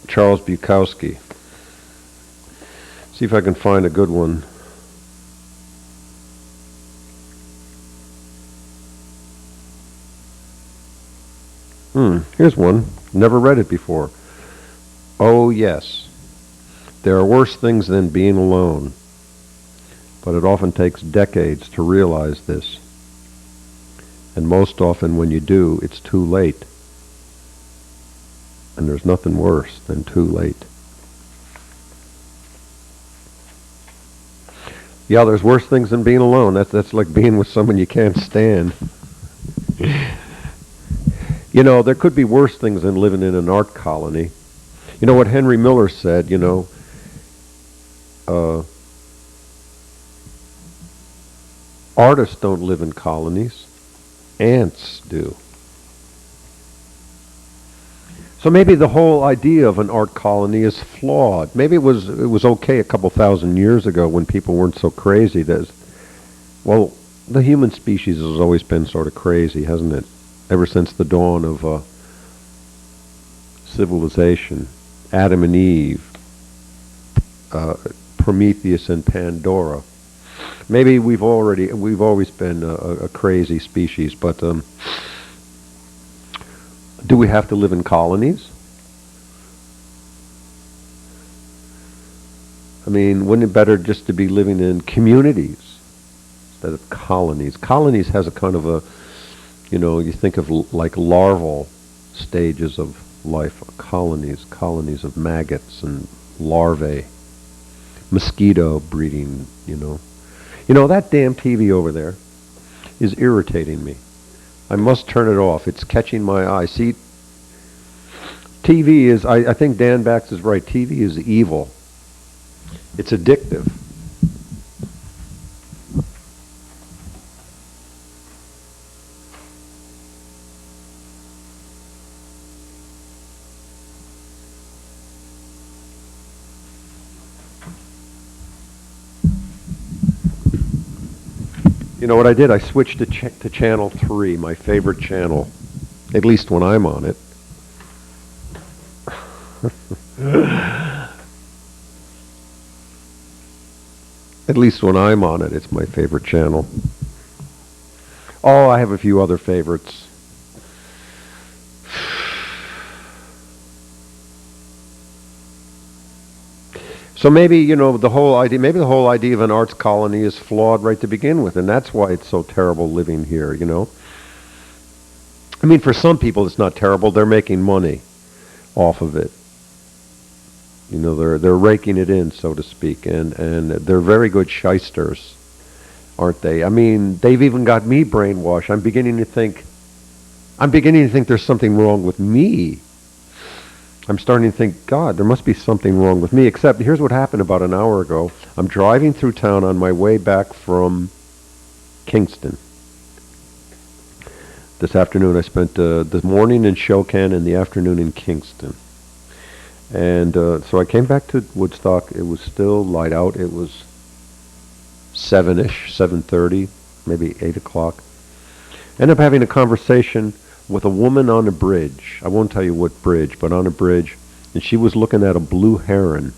Charles Bukowski. See if I can find a good one. Here's one. Never read it before. Oh, yes. There are worse things than being alone, but it often takes decades to realize this. And most often when you do, it's too late. And there's nothing worse than too late. Yeah, there's worse things than being alone. That's like being with someone you can't stand. You know, there could be worse things than living in an art colony. You know what Henry Miller said, artists don't live in colonies. Ants do. So maybe the whole idea of an art colony is flawed. Maybe it was okay a couple thousand years ago when people weren't so crazy. Well, the human species has always been sort of crazy, hasn't it? Ever since the dawn of civilization, Adam and Eve, Prometheus and Pandora. Maybe we've always been a crazy species, but do we have to live in colonies? I mean, wouldn't it better just to be living in communities instead of colonies? Colonies has a kind of a, you think of like larval stages of life, colonies of maggots and larvae, mosquito breeding, that damn TV over there is irritating me. I must turn it off. It's catching my eye. See, TV is, I think Dan Bax is right, TV is evil. It's addictive. You know what I did? I switched to channel 3, my favorite channel, at least when I'm on it. At least when I'm on it, it's my favorite channel. Oh, I have a few other favorites. So maybe, the whole idea of an arts colony is flawed right to begin with, and that's why it's so terrible living here, I mean, for some people it's not terrible. They're making money off of it. They're raking it in, so to speak, and they're very good shysters, aren't they? I mean, they've even got me brainwashed. I'm beginning to think there's something wrong with me. I'm starting to think, God, there must be something wrong with me. Except, here's what happened about an hour ago. I'm driving through town on my way back from Kingston. This afternoon, I spent the morning in Shokan and the afternoon in Kingston. And so I came back to Woodstock. It was still light out. It was 7-ish, 7:30, maybe 8 o'clock. Ended up having a conversation with a woman on a bridge. I won't tell you what bridge, but on a bridge. And she was looking at a blue heron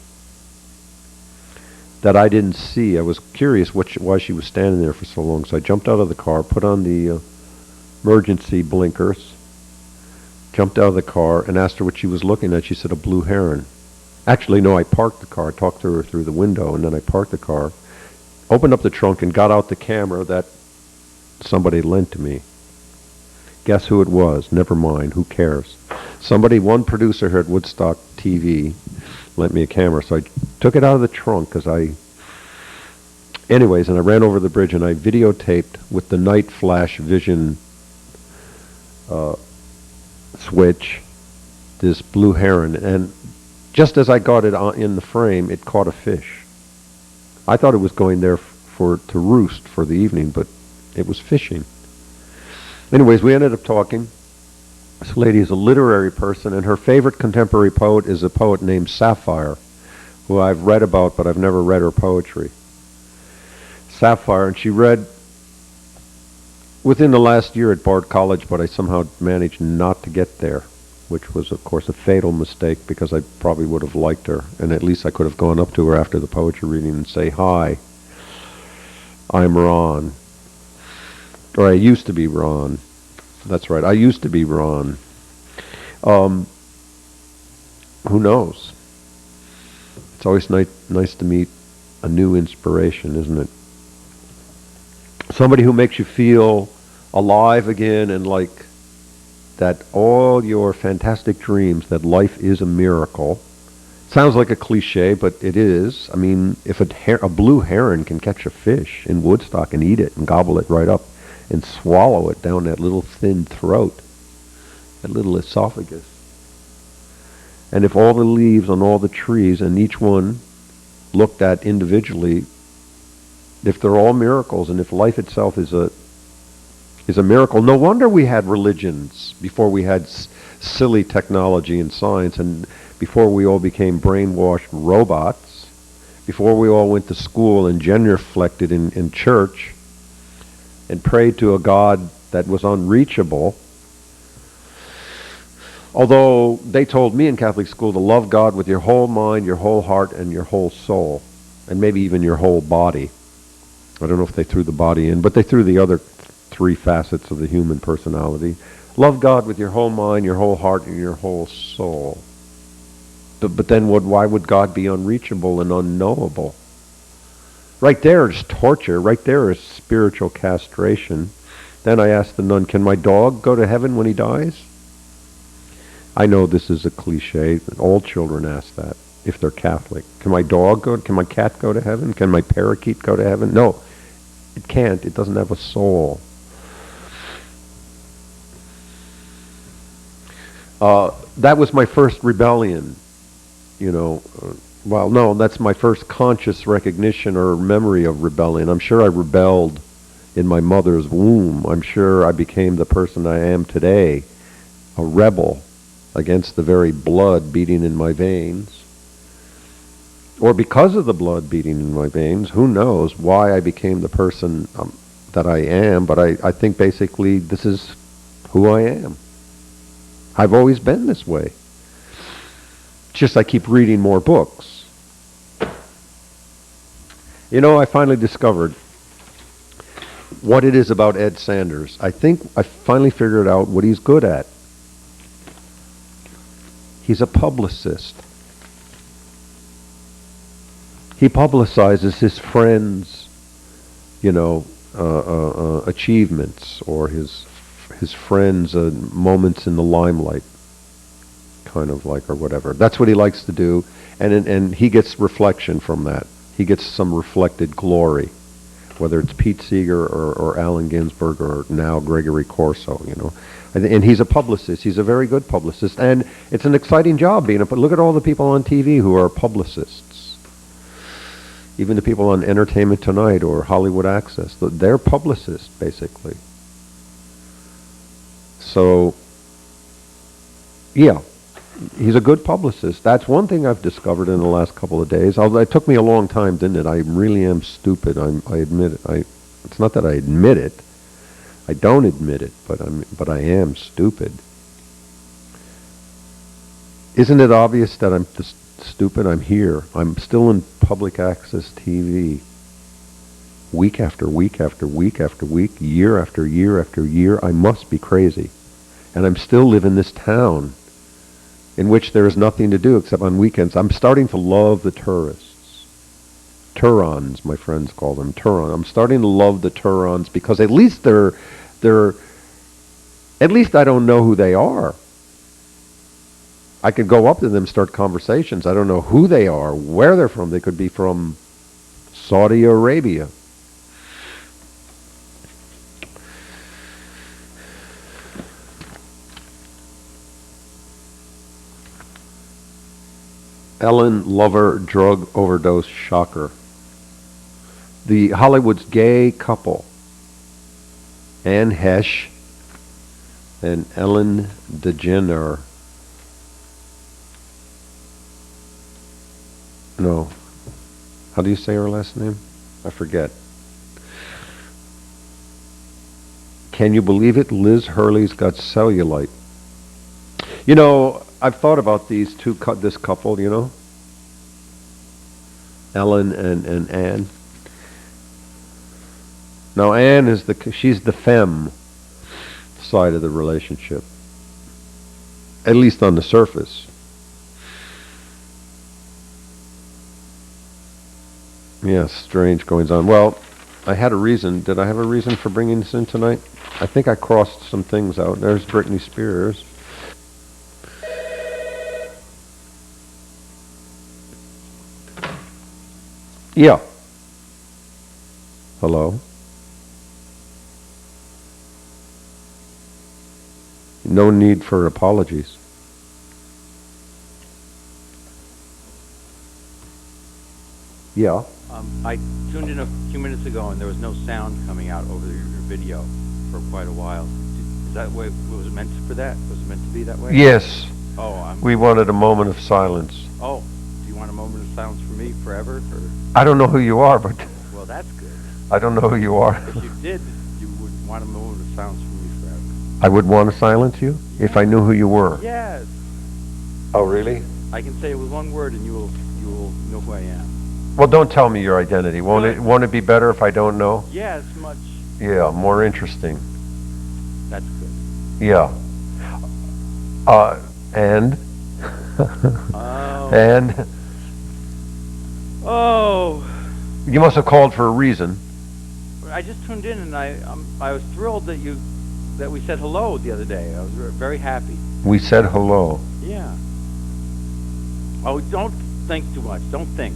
that I didn't see. I was curious why she was standing there for so long. So I jumped out of the car, put on the emergency blinkers, jumped out of the car, and asked her what she was looking at. She said, a blue heron. Actually, no, I parked the car, talked to her through the window, and then I parked the car, opened up the trunk, and got out the camera that somebody lent to me. Guess who it was? Never mind. Who cares? One producer here at Woodstock TV lent me a camera, so I took it out of the trunk Anyways, and I ran over the bridge and I videotaped with the night flash vision switch this blue heron, and just as I got it in the frame, it caught a fish. I thought it was going there to roost for the evening, but it was fishing. Anyways, we ended up talking. This lady is a literary person, and her favorite contemporary poet is a poet named Sapphire, who I've read about, but I've never read her poetry. Sapphire, and she read within the last year at Bard College, but I somehow managed not to get there. which was, of course, a fatal mistake because I probably would have liked her, and at least I could have gone up to her after the poetry reading and say, "Hi, I'm Ron." Or I used to be Ron. That's right, I used to be Ron. Who knows? It's always nice to meet a new inspiration, isn't it? Somebody who makes you feel alive again, and like that all your fantastic dreams, that life is a miracle. Sounds like a cliche, but it is. I mean, if a blue heron can catch a fish in Woodstock and eat it and gobble it right up and swallow it down that little thin throat, that little esophagus, and if all the leaves on all the trees, and each one looked at individually, if they're all miracles, and if life itself is a miracle, no wonder we had religions before we had silly technology and science, and before we all became brainwashed robots, before we all went to school and genuflected in church and prayed to a God that was unreachable. Although they told me in Catholic school to love God with your whole mind, your whole heart, and your whole soul, and maybe even your whole body. I don't know if they threw the body in, but they threw the other three facets of the human personality. Love God with your whole mind, your whole heart, and your whole soul. But then why would God be unreachable and unknowable? Right there is torture. Right there is spiritual castration. Then I asked the nun, "Can my dog go to heaven when he dies?" I know this is a cliche. All children ask that if they're Catholic. Can my cat go to heaven? Can my parakeet go to heaven? No, it can't. It doesn't have a soul. That was my first rebellion, well, no, that's my first conscious recognition or memory of rebellion. I'm sure I rebelled in my mother's womb. I'm sure I became the person I am today, a rebel against the very blood beating in my veins. Or because of the blood beating in my veins, who knows why I became the person that I am, but I think basically this is who I am. I've always been this way. It's just I keep reading more books. I finally discovered what it is about Ed Sanders. I think I finally figured out what he's good at. He's a publicist. He publicizes his friends' achievements, or his friends' moments in the limelight, kind of like, or whatever. That's what he likes to do, and he gets reflection from that. He gets some reflected glory, whether it's Pete Seeger or Allen Ginsberg or now Gregory Corso, And he's a publicist. He's a very good publicist, and it's an exciting job being but look at all the people on TV who are publicists. Even the people on Entertainment Tonight or Hollywood Access, they're publicists, basically. So, yeah, he's a good publicist. That's one thing I've discovered in the last couple of days. Although it took me a long time, didn't it? I really am stupid. I admit it. It's not that I admit it. I don't admit it, but I am stupid. Isn't it obvious that I'm just stupid? I'm here. I'm still in public access TV. Week after week after week after week, year after year after year. I must be crazy. And I'm still live in this town in which there is nothing to do except on weekends. I'm starting to love the tourists. Turons, my friends call them. Turon. I'm starting to love the Turons because at least at least I don't know who they are. I could go up to them, start conversations. I don't know who they are, where they're from. They could be from Saudi Arabia. Ellen Lover drug overdose shocker. The Hollywood's gay couple, Anne Hesh and Ellen DeGeneres. No. How do you say her last name? I forget. Can you believe it? Liz Hurley's got cellulite. You know, I've thought about these this couple, you know, Ellen and Anne. Now, Anne is she's the femme side of the relationship, at least on the surface. Yes, strange goings on. Well, I had a reason. Did I have a reason for bringing this in tonight? I think I crossed some things out. There's Britney Spears. Yeah. Hello? No need for apologies. Yeah. I tuned in a few minutes ago, and there was no sound coming out over your video for quite a while. Is that way? Was it meant for that? Was it meant to be that way? Yes. Oh, we wanted a moment of silence. Oh, do you want a moment of silence for me forever? Or? I don't know who you are, but... Well, that's good. I don't know who you are. If you did, you would want a moment of silence for me forever. I would want to silence you? Yeah. If I knew who you were? Yes. Oh, really? I can say it with one word, and you will know who I am. Well, don't tell me your identity. Won't it be better if I don't know? Yes, much. Yeah, more interesting. That's good. Yeah. And? Oh. And? Oh. You must have called for a reason. I just tuned in, and I was thrilled that we said hello the other day. I was very happy. We said hello. Yeah. Oh, don't think too much. Don't think.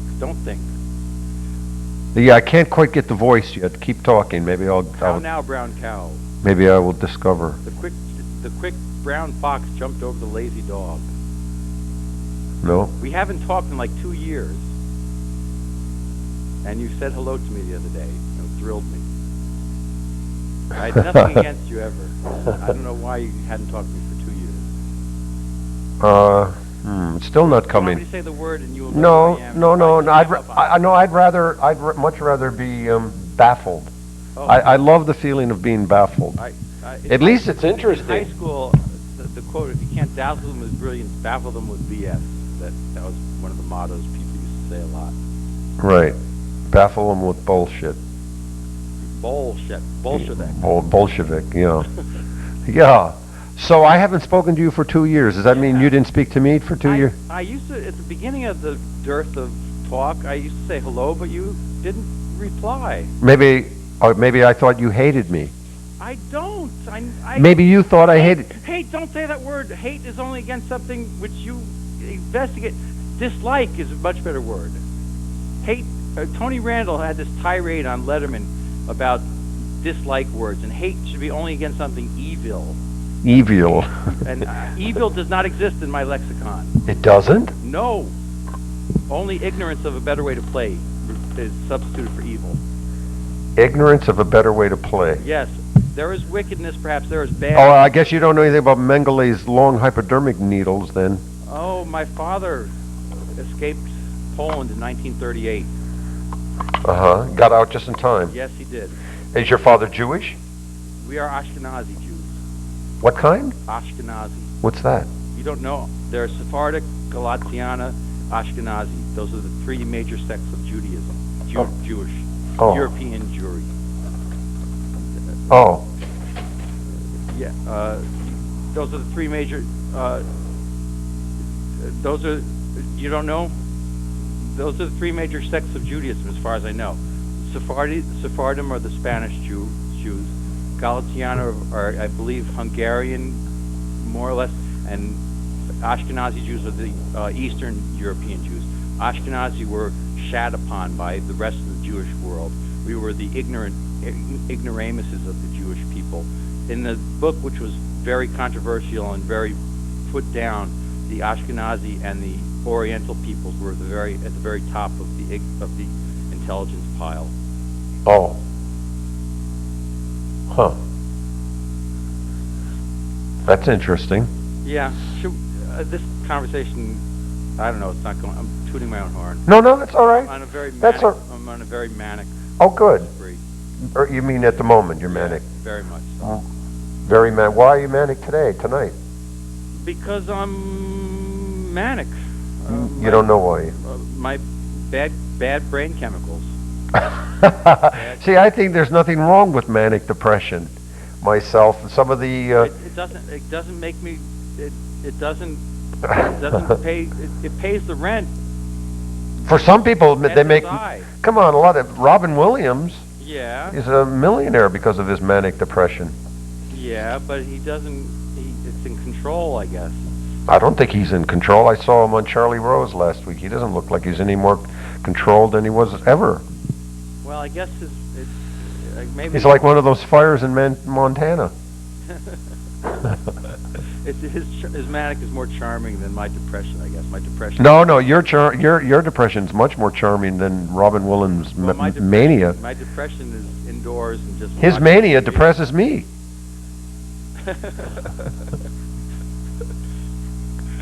Yeah, I can't quite get the voice yet. Keep talking. Maybe I'll now, brown cow. Maybe I will discover. The quick brown fox jumped over the lazy dog. No. We haven't talked in like 2 years. And you said hello to me the other day. It thrilled me. I had nothing against you ever. I don't know why you hadn't talked to me for 2 years. It's still not coming. You want me to say the word and you will know who I am? No. I'd much rather be baffled. Oh. I love the feeling of being baffled. At least it's interesting. In high school, the quote, if you can't dazzle them with brilliance, baffle them with BS. That was one of the mottos people used to say a lot. Right. Baffle them with bullshit. Bullshit. Bolshevik. Bolshevik, yeah. Yeah. So I haven't spoken to you for 2 years. Does that mean you didn't speak to me for 2 years? I used to, at the beginning of the dearth of talk, I used to say hello, but you didn't reply. Maybe I thought you hated me. I don't. Maybe you thought I hated... Hate, don't say that word. Hate is only against something which you investigate. Dislike is a much better word. Hate, Tony Randall had this tirade on Letterman about dislike words, and hate should be only against something evil. Evil. And evil does not exist in my lexicon. It doesn't? No. Only ignorance of a better way to play is substituted for evil. Ignorance of a better way to play. Yes. There is wickedness, perhaps there is bad. Oh, I guess you don't know anything about Mengelé's long hypodermic needles, then. Oh, my father escaped Poland in 1938. Uh-huh. Got out just in time. Yes, he did. Is your father Jewish? We are Ashkenazi Jews. What kind? Ashkenazi. What's that? You don't know. They're Sephardic, Galatiana, Ashkenazi. Those are the three major sects of Judaism. Jewish. Oh. European Jewry. Oh. Yeah. Those are the three major... You don't know? Those are the three major sects of Judaism, as far as I know. Sephardim are the Spanish Jews. Galatiana are, I believe, Hungarian, more or less, and Ashkenazi Jews are the Eastern European Jews. Ashkenazi were shat upon by the rest of the Jewish world. We were the ignoramuses of the Jewish people. In the book, which was very controversial and very put down, the Ashkenazi and the Oriental peoples were at the very top of the intelligence pile. Oh. Huh. That's interesting. Yeah. This conversation, I don't know, it's not going... I'm tooting my own horn. No, it's all right. I'm on a very manic... Oh, good. Spree. Or you mean at the moment you're manic? Very much so. Very manic. Why are you manic tonight? Because I'm manic. You don't know why. My bad brain chemicals. See, I think there's nothing wrong with manic depression. Myself, some of the It doesn't make me. It doesn't pay. It pays the rent. for some people they make. SSI. Come on, a lot of Robin Williams Yeah. is a millionaire because of his manic depression. Yeah, but he doesn't. It's in control, I guess. I don't think he's in control. I saw him on Charlie Rose last week. He doesn't look like he's any more controlled than he was ever. Well, I guess maybe. He's like one of those fires in Montana. His manic is more charming than my depression, I guess. My depression. No, your depression's much more charming than Robin Williams' Well, mania. My depression is indoors and just. His watching mania TV. depresses me.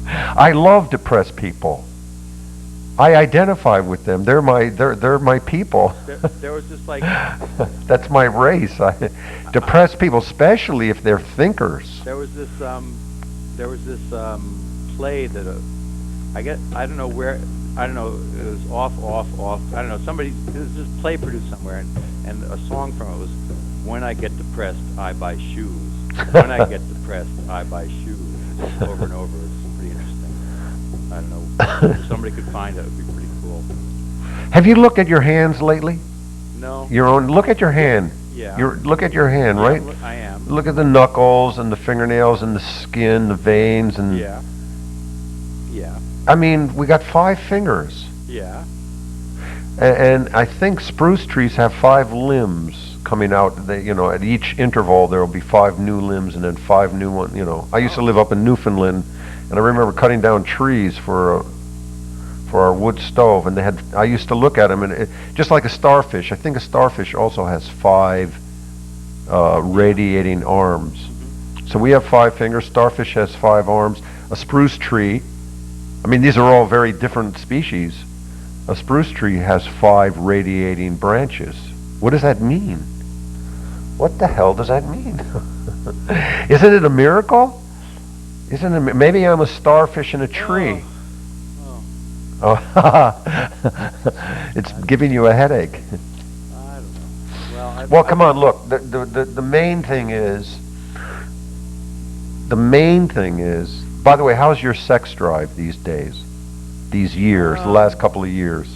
I love depressed people. I identify with them. They're my people. There was just like That's my race. Depressed people, especially if they're thinkers. there was this play that I don't know where, I don't know, it was off I don't know, it was this play produced somewhere, and a song from it was, when I get depressed I buy shoes, when I get depressed I buy shoes, over and over. It's pretty interesting. I don't know, if somebody could find it, it would be pretty cool. Have you looked at your hands lately? No. Look at your hand. Yeah. Look at your hand, right? I am. Look at the knuckles and the fingernails and the skin, the veins, and Yeah. I mean, we got 5 fingers. Yeah. And I think spruce trees have 5 limbs coming out. At each interval there will be 5 new limbs and then 5 new ones. I used to live up in Newfoundland, and I remember cutting down trees for our wood stove, and I used to look at them, and just like a starfish. I think a starfish also has 5 radiating arms. Mm-hmm. So we have 5 fingers. Starfish has 5 arms. A spruce tree. I mean, these are all very different species. A spruce tree has 5 radiating branches. What does that mean? What the hell does that mean? Isn't it a miracle? Maybe I'm a starfish in a tree. Oh, it's giving you a headache. I don't know. Well, come on, look. The main thing is. By the way, how's your sex drive these days? These years, the last couple of years,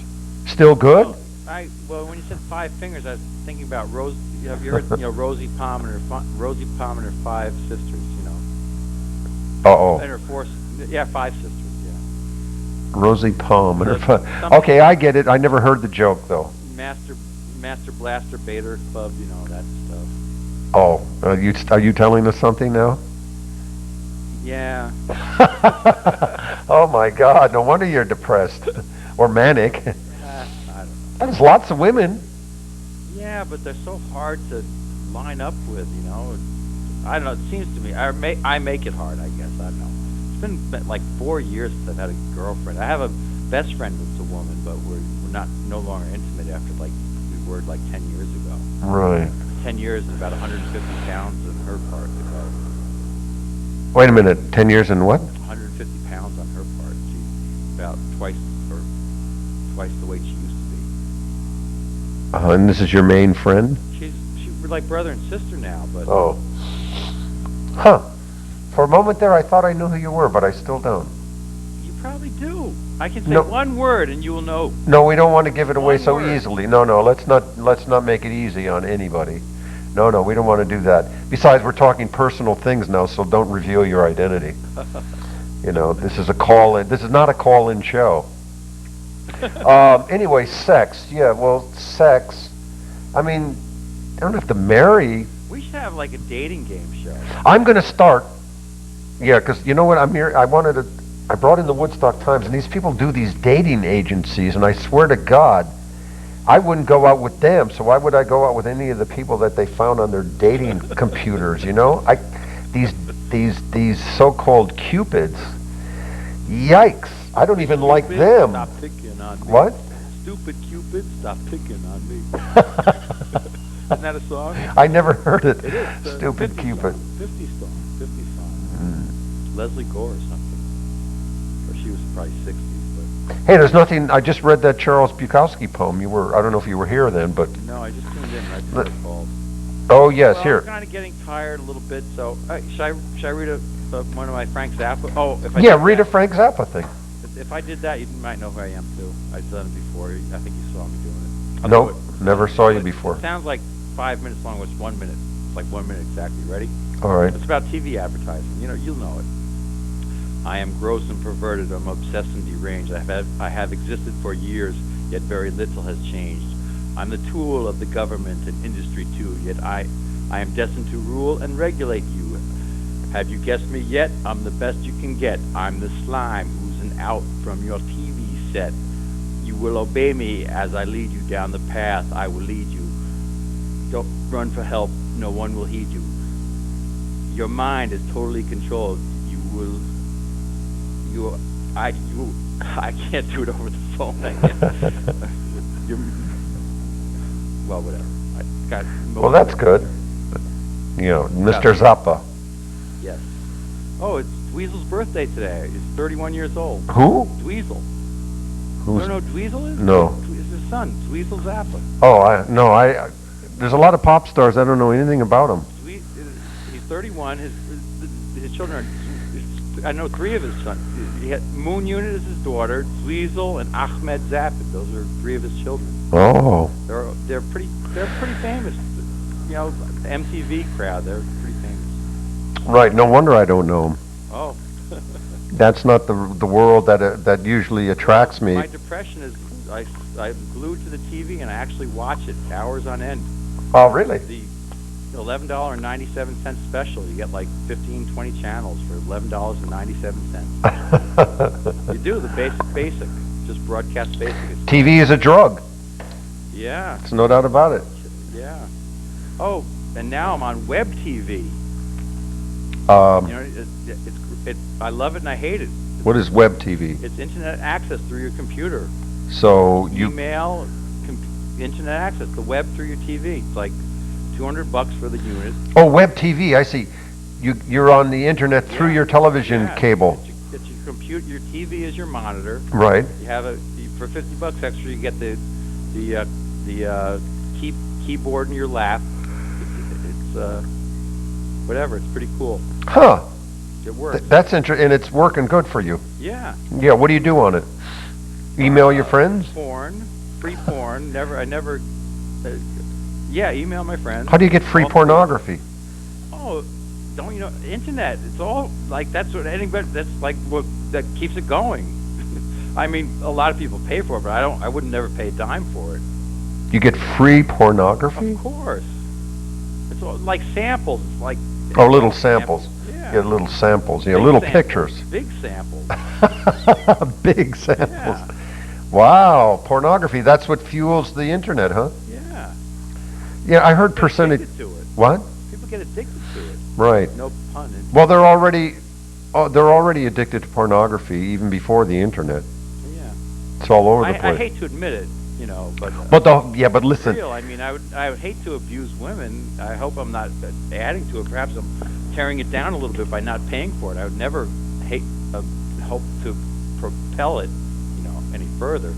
still good? Well, when you said 5 fingers, I was thinking about Rose. Have you heard, Rosie Palm and her 5 sisters? Uh-oh. And her 4. Yeah, 5 sisters. Rosie Palm and her. Okay, I get it. I never heard the joke though. Master Blaster Bader Club, that stuff. Oh, are you telling us something now? Yeah. Oh my God! No wonder you're depressed or manic. I don't know. There's lots of women. Yeah, but they're so hard to line up with. I don't know. It seems to me I make it hard. I guess I don't know. It's been like 4 years since I've had a girlfriend. I have a best friend that's a woman, but we're no longer intimate after we were 10 years ago. Right. 10 years and about 150 pounds on her part to go. Wait a minute. 10 years and what? 150 pounds on her part. She's about twice the weight she used to be. And this is your main friend? We're like brother and sister now, but. Oh. Huh. For a moment there, I thought I knew who you were, but I still don't. You probably do. I can say one word and you will know. No, we don't want to give it away so word. easily. No, let's not make it easy on anybody. No, we don't want to do that. Besides, we're talking personal things now, so don't reveal your identity. This is a call-in. This is not a call-in show. Anyway, sex. Yeah, well, sex. I mean, I don't have to marry. We should have like a dating game show. I'm going to start. Yeah, because you know what? I'm here. I brought in the Woodstock Times, and these people do these dating agencies, and I swear to God, I wouldn't go out with them. So why would I go out with any of the people that they found on their dating computers? These so-called cupids. Yikes! I don't even like them. Stop picking on me. What? Stupid Cupid, stop picking on me. Isn't that a song? I never heard it. It is. Stupid 50 Cupid. Song. 50 song. Leslie Gore or something. Or she was probably 60s, but Hey, there's nothing. I just read that Charles Bukowski poem. I don't know if you were here then, but. no, I just tuned in right before it called. Oh, yes, Well, here. I'm kind of getting tired a little bit, so should I read one of my Frank Zappa? Oh, if I Yeah, did read a that, Frank Zappa thing. If I did that, you might know who I am too. I've done it before. I think you saw me doing it. I'll Nope, do it. never saw you It before. sounds like 5 minutes long. It's 1 minute. It's like 1 minute exactly. Ready? All right. It's about TV advertising. You'll know it. I am gross and perverted. I'm obsessed and deranged. I have existed for years, yet very little has changed. I'm the tool of the government and industry too, yet I am destined to rule and regulate you. Have you guessed me yet? I'm the best you can get. I'm the slime oozing out from your TV set. You will obey me as I lead you down the path. I will lead you. Don't run for help. No one will heed you. Your mind is totally controlled. I can't do it over the phone. Well, whatever. I got. Well, that's good. Mr. Zappa. Yes. Oh, it's Dweezil's birthday today. He's 31 years old. Who? Dweezil. Who's? You don't know who Dweezil is? No. It's his son, Dweezil Zappa. Oh, there's a lot of pop stars. I don't know anything about them. He's 31. His children are. I know 3 of his sons. He had Moon Unit is his daughter, Dweezil and Ahmed Zappa. Those are 3 of his children. Oh. They're pretty famous. The MTV crowd. They're pretty famous. Right. No wonder I don't know them. Oh. That's not the world that usually attracts me. My depression is I'm glued to the TV and I actually watch it hours on end. Oh, really? The $11.97 special. You get like 15, 20 channels for $11.97. You do the basic, just broadcast basic. TV is a drug. Yeah. There's no doubt about it. Yeah. Oh, and now I'm on web TV. I love it and I hate it. What is web TV? It's internet access through your computer. So you Email, internet access, the web through your TV. It's like $200 for the unit. Oh, web TV. I see. You're on the internet through your television cable. It's your computer. Your TV is your monitor. Right. You have for $50 extra. You get the keyboard in your lap. It's whatever. It's pretty cool. Huh. It works. That's interesting, and it's working good for you. Yeah. Yeah. What do you do on it? Email your friends? Porn, free porn. Yeah, email my friends. How do you get free pornography? Oh, don't you know? Internet. It's all like that's what anybody. That's like what that keeps it going. I mean, a lot of people pay for it, but I wouldn't never pay a dime for it. You get free pornography? Of course. It's all like samples. It's like little samples. Yeah. Yeah, little samples. Yeah, Big little samples. pictures. Big samples. Big samples. Yeah. Wow, pornography. That's what fuels the internet, huh? Yeah. Yeah, I heard Get percentage. addicted to it. What? People get addicted to it. Right. No pun intended. Well, they're already addicted to pornography even before the internet. Yeah. It's all over the I place. hate to admit it, but. But listen. Real. I mean, I would hate to abuse women. I hope I'm not adding to it. Perhaps I'm tearing it down a little bit by not paying for it. I would never hope to propel it, any further.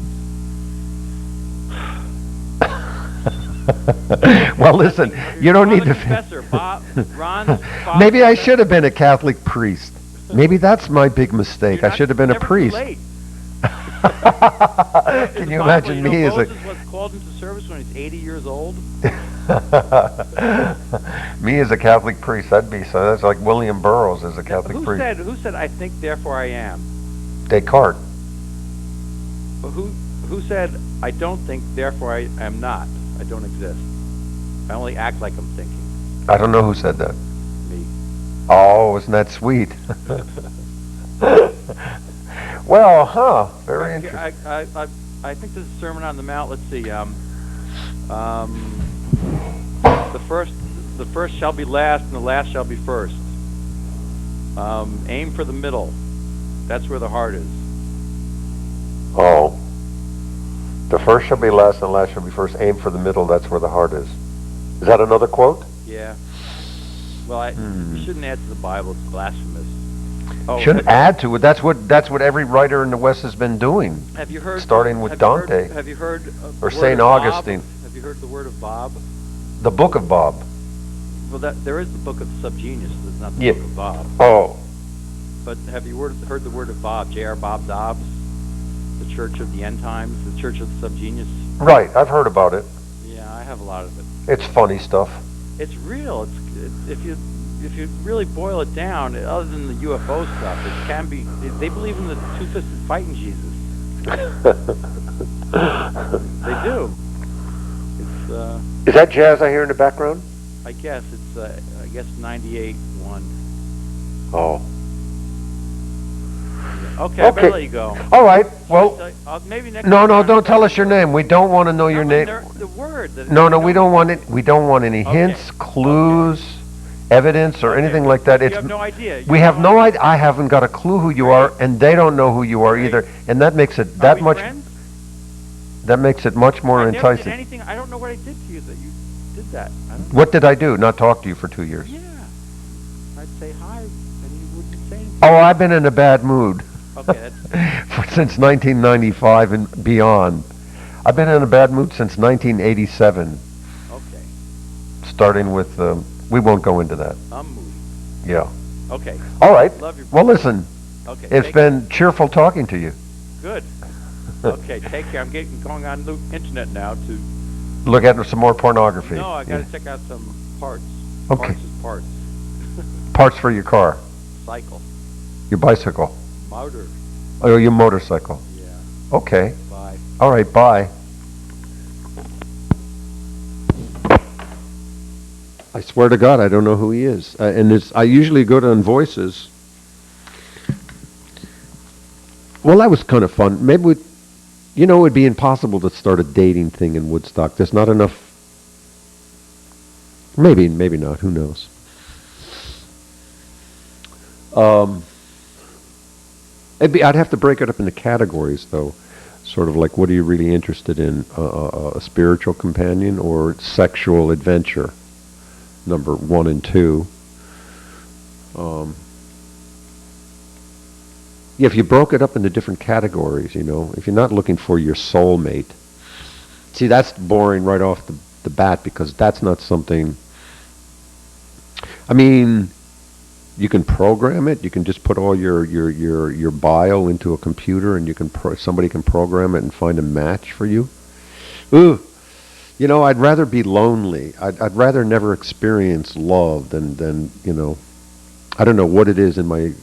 Well, listen, you don't need to. Professor Ron's father. Maybe I should have been a Catholic priest. Maybe that's my big mistake. I should have been a priest. Can you imagine me as Moses was called into service when he's 80 years old. Me as a Catholic priest? That's like William Burroughs as a Catholic priest. Who said I think therefore I am? Descartes. But who said I don't think therefore I am not? I don't exist. I only act like I'm thinking. I don't know who said that. Me. Oh, isn't that sweet? Well, very interesting. I think this is Sermon on the Mount. Let's see. The first shall be last, and the last shall be first. Aim for the middle. That's where the heart is. Oh. The first shall be last, and the last shall be first. Aim for the middle. That's where the heart is. Is that another quote? Yeah. Well, you shouldn't add to the Bible. It's blasphemous. Oh, Shouldn't add to it. That's what every writer in the West has been doing. have you heard? Starting with Dante. Have you heard? Or Saint Augustine. Have you heard the word of Bob? The Book of Bob. Well, there is the book of Subgenius. There's not the Yeah. book of Bob. Oh. But have you heard the word of Bob? J.R. Bob Dobbs, the Church of the End Times, the Church of the Subgenius. Right, I've heard about it. Yeah, I have a lot of it. It's funny stuff. It's real. If you really boil it down, other than the UFO stuff, it can be. They believe in the two-fisted fighting Jesus. They do. It's Is that jazz I hear in the background? I guess it's 98.1. Oh. Okay, I better let you go. All right. Well, maybe next. no, time. don't tell us your name. We don't want to know your name. The word. No, we don't want it. We don't want any hints, clues, evidence, or anything like that. You have no idea. We have no idea. I haven't got a clue who you are, and they don't know who you are either. And that makes it that much. Friends? That makes it much more I never did enticing. anything. I don't know what I did to you that you did that. I don't What did I do? Not talk to you for 2 years? Yeah. I'd say hi, and you wouldn't say anything. Oh, I've been in a bad mood. Okay, that's Since 1995 and beyond. I've been in a bad mood since 1987. okay. Starting with, we won't go into that. I'm moody. Yeah. Okay. All right. Love your. Well, listen. Okay. It's been cheerful talking to you. Good. Okay, take care. I'm going on the internet now to. Look at some more pornography. No, I got to check out some parts. Okay. Parts is parts. Parts for your car, Cycle. your bicycle, Motor. or your motorcycle. Yeah. Okay. Bye. All right. Bye. I swear to God, I don't know who he is. I usually go to Voices. Well, that was kind of fun. Maybe it would be impossible to start a dating thing in Woodstock. There's not enough. Maybe not. Who knows? I'd have to break it up into categories, though. Sort of like, what are you really interested in? A spiritual companion or sexual adventure? Number 1 and 2. If you broke it up into different categories, if you're not looking for your soulmate, see, that's boring right off the bat, because that's not something. I mean, you can program it. You can just put all your bio into a computer, and somebody can program it and find a match for you. Ooh, I'd rather be lonely. I'd rather never experience love than I don't know what it is in my.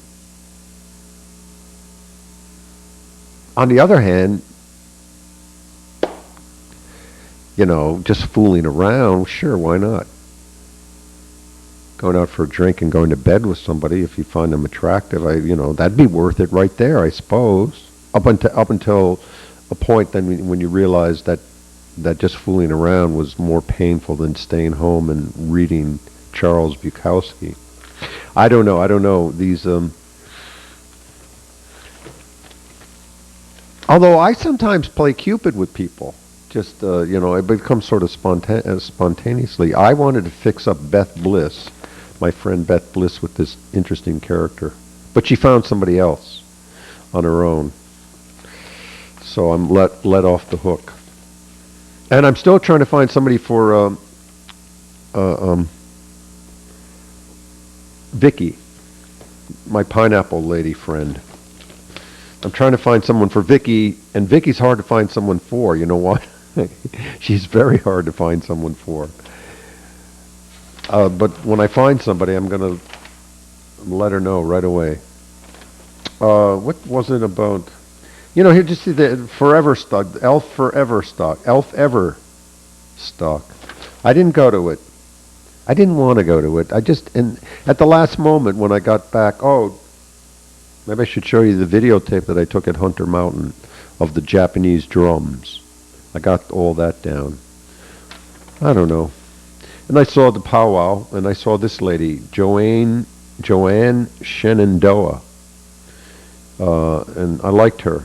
On the other hand, just fooling around, sure, why not? Going out for a drink and going to bed with somebody, if you find them attractive, that'd be worth it right there, I suppose. Up until a point then when you realize that just fooling around was more painful than staying home and reading Charles Bukowski. I don't know. These although I sometimes play Cupid with people, just it becomes sort of spontaneously. I wanted to fix up Beth Bliss, my friend Beth Bliss, with this interesting character, but she found somebody else on her own, so I'm let off the hook. And I'm still trying to find somebody for Vicky, my pineapple lady friend. I'm trying to find someone for Vicky, and Vicky's hard to find someone for. You know what? She's very hard to find someone for. But when I find somebody, I'm going to let her know right away. What was it about? Here, just see the Forever Stock, Elf Ever Stock. I didn't go to it. I didn't want to go to it. And at the last moment when I got back, maybe I should show you the videotape that I took at Hunter Mountain of the Japanese drums. I got all that down. I don't know. And I saw the powwow, and I saw this lady, Joanne Shenandoah. And I liked her.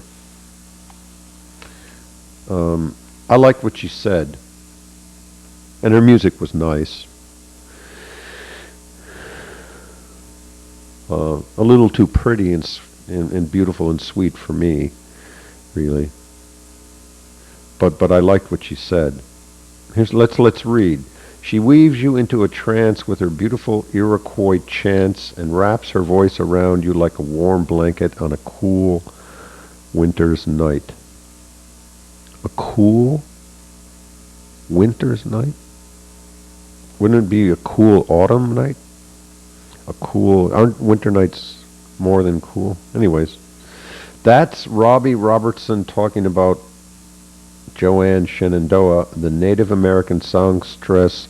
I liked what she said. And her music was nice. A little too pretty and beautiful and sweet for me, really. But I liked what she said. Let's read. She weaves you into a trance with her beautiful Iroquois chants and wraps her voice around you like a warm blanket on a cool winter's night. A cool winter's night? Wouldn't it be a cool autumn night? Aren't winter nights more than cool? Anyways, that's Robbie Robertson talking about Joanne Shenandoah, the Native American songstress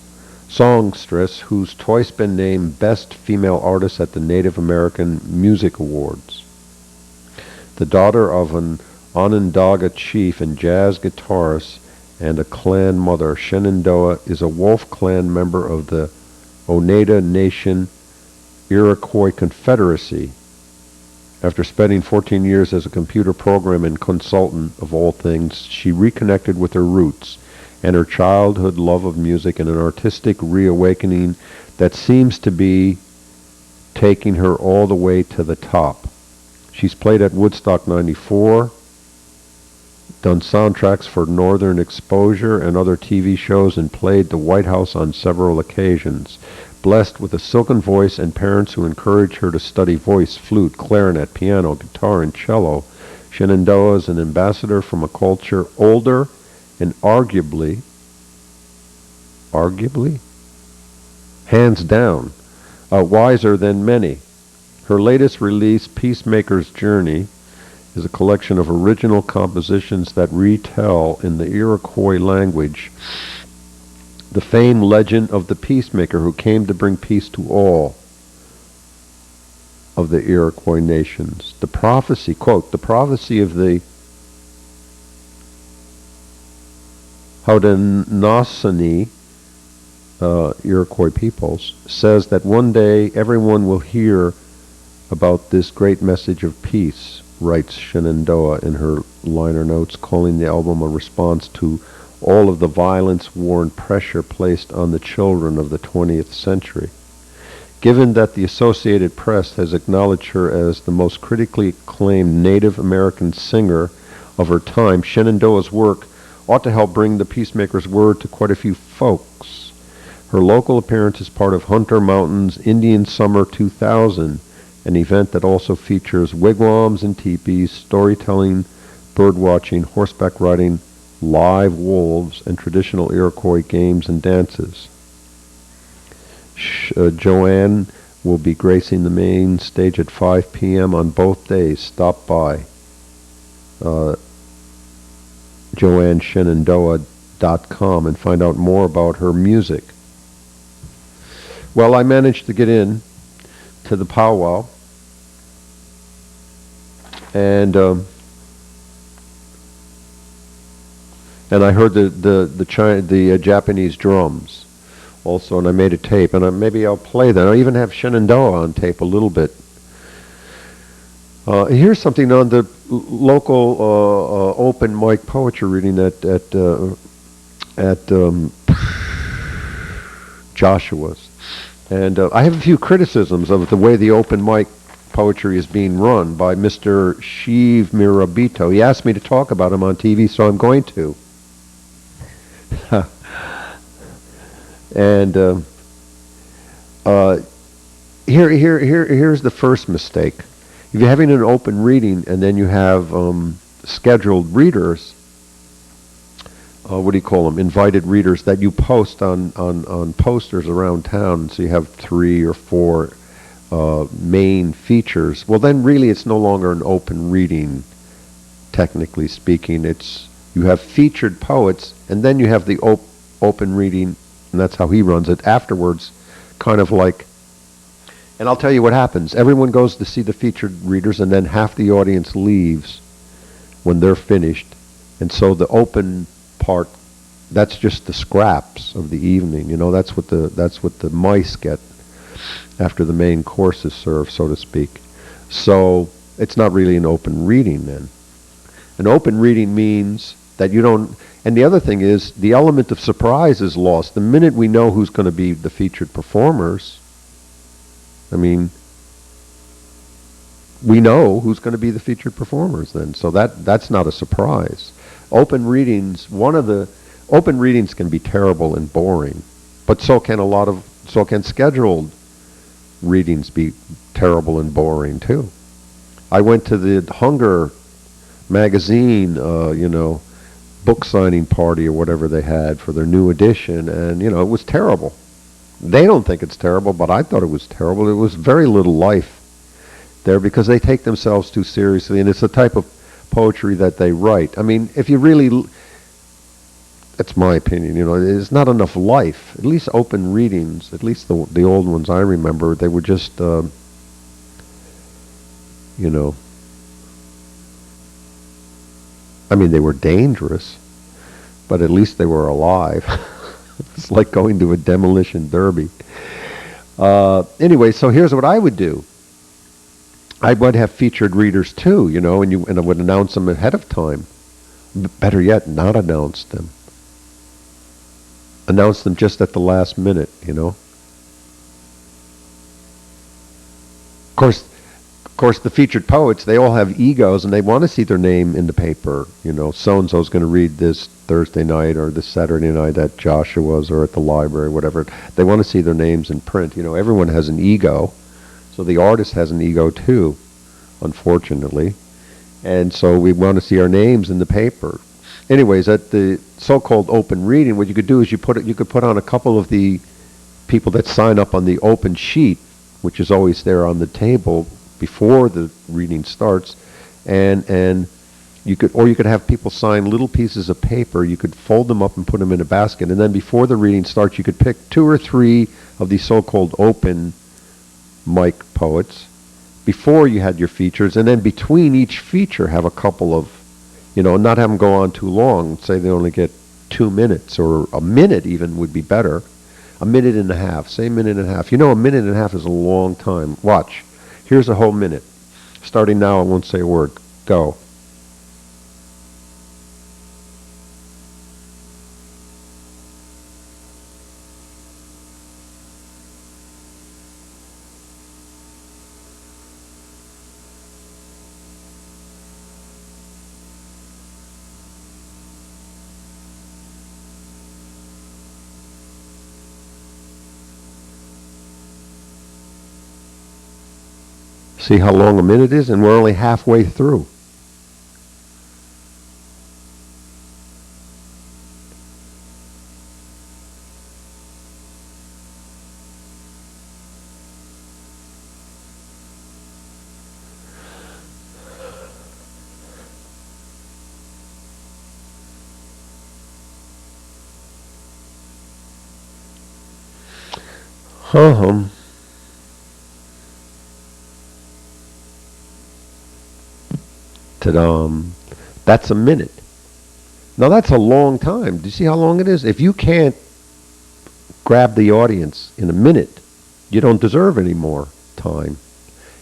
who's twice been named Best Female Artist at the Native American Music Awards. The daughter of an Onondaga chief and jazz guitarist and a clan mother, Shenandoah is a Wolf Clan member of the Oneida Nation Iroquois Confederacy. After spending 14 years as a computer programmer and consultant of all things, she reconnected with her roots and her childhood love of music in an artistic reawakening that seems to be taking her all the way to the top. She's played at Woodstock 94, done soundtracks for Northern Exposure and other TV shows, and played the White House on several occasions. Blessed with a silken voice and parents who encourage her to study voice, flute, clarinet, piano, guitar, and cello, Shenandoah is an ambassador from a culture older and arguably, hands down, wiser than many. Her latest release, Peacemaker's Journey, is a collection of original compositions that retell in the Iroquois language the famed legend of the peacemaker who came to bring peace to all of the Iroquois nations. The prophecy, quote, the prophecy of the Haudenosaunee, Iroquois peoples, says that one day everyone will hear about this great message of peace, writes Shenandoah in her liner notes, calling the album a response to all of the violence, war, and pressure placed on the children of the 20th century. Given that the Associated Press has acknowledged her as the most critically acclaimed Native American singer of her time, Shenandoah's work ought to help bring the Peacemaker's word to quite a few folks. Her local appearance is part of Hunter Mountain's Indian Summer 2000, an event that also features wigwams and teepees, storytelling, birdwatching, horseback riding, live wolves, and traditional Iroquois games and dances. Joanne will be gracing the main stage at 5 p.m. on both days. Stop by JoanneShenandoah.com and find out more about her music. Well, I managed to get in to the powwow, and I heard the Japanese drums also, and I made a tape, and maybe I'll play that. I even have Shenandoah on tape a little bit. Here's something on the local open mic poetry reading at Joshua's, and I have a few criticisms of the way the open mic poetry is being run by Mr. Shiv Mirabito. He asked me to talk about him on TV, so I'm going to. And here's the first mistake. If you're having an open reading and then you have scheduled readers, what do you call them? Invited readers that you post on posters around town. So you have 3 or 4 main features. Well, then really it's no longer an open reading, technically speaking. You have featured poets, and then you have the open reading, and that's how he runs it. Afterwards, kind of like, and I'll tell you what happens. Everyone goes to see the featured readers, and then half the audience leaves when they're finished. And so the open part, that's just the scraps of the evening. You know, that's what the mice get after the main course is served, so to speak. So it's not really an open reading then. An open reading means that you don't, and the other thing is the element of surprise is lost. The minute we know who's going to be the featured performers, I mean, we know who's going to be the featured performers then. So that's not a surprise. Open readings, open readings can be terrible and boring, but so can scheduled readings be terrible and boring too. I went to the Hunger magazine, book signing party or whatever they had for their new edition, and it was terrible. They don't think it's terrible, but I thought it was terrible. It was very little life there because they take themselves too seriously, and it's the type of poetry that they write. I mean, if you really, that's my opinion, there's not enough life. At least open readings, at least the old ones I remember, they were just, I mean, they were dangerous, but at least they were alive. It's like going to a demolition derby. Anyway, so here's what I would do. I would have featured readers too, and I would announce them ahead of time. Better yet, not announce them. Announce them just at the last minute, Of course, the featured poets, they all have egos, and they want to see their name in the paper. So-and-so's going to read this Thursday night or this Saturday night at Joshua's or at the library, whatever. They want to see their names in print. Everyone has an ego. So the artist has an ego too, unfortunately. And so we want to see our names in the paper. Anyways, at the so-called open reading, what you could do is you could put on a couple of the people that sign up on the open sheet, which is always there on the table before the reading starts, and you could have people sign little pieces of paper. You could fold them up and put them in a basket, and then before the reading starts, you could pick 2 or 3 of these so-called open mic poets before you had your features, and then between each feature have a couple of, not have them go on too long. Say they only get 2 minutes, or a minute even would be better. A minute and a half, say a minute and a half. A minute and a half is a long time. Watch. Here's a whole minute. Starting now, I won't say a word. Go. See how long a minute is? And we're only halfway through. Ta-da. That's a minute. Now that's a long time. Do you see how long it is? If you can't grab the audience in a minute, you don't deserve any more time.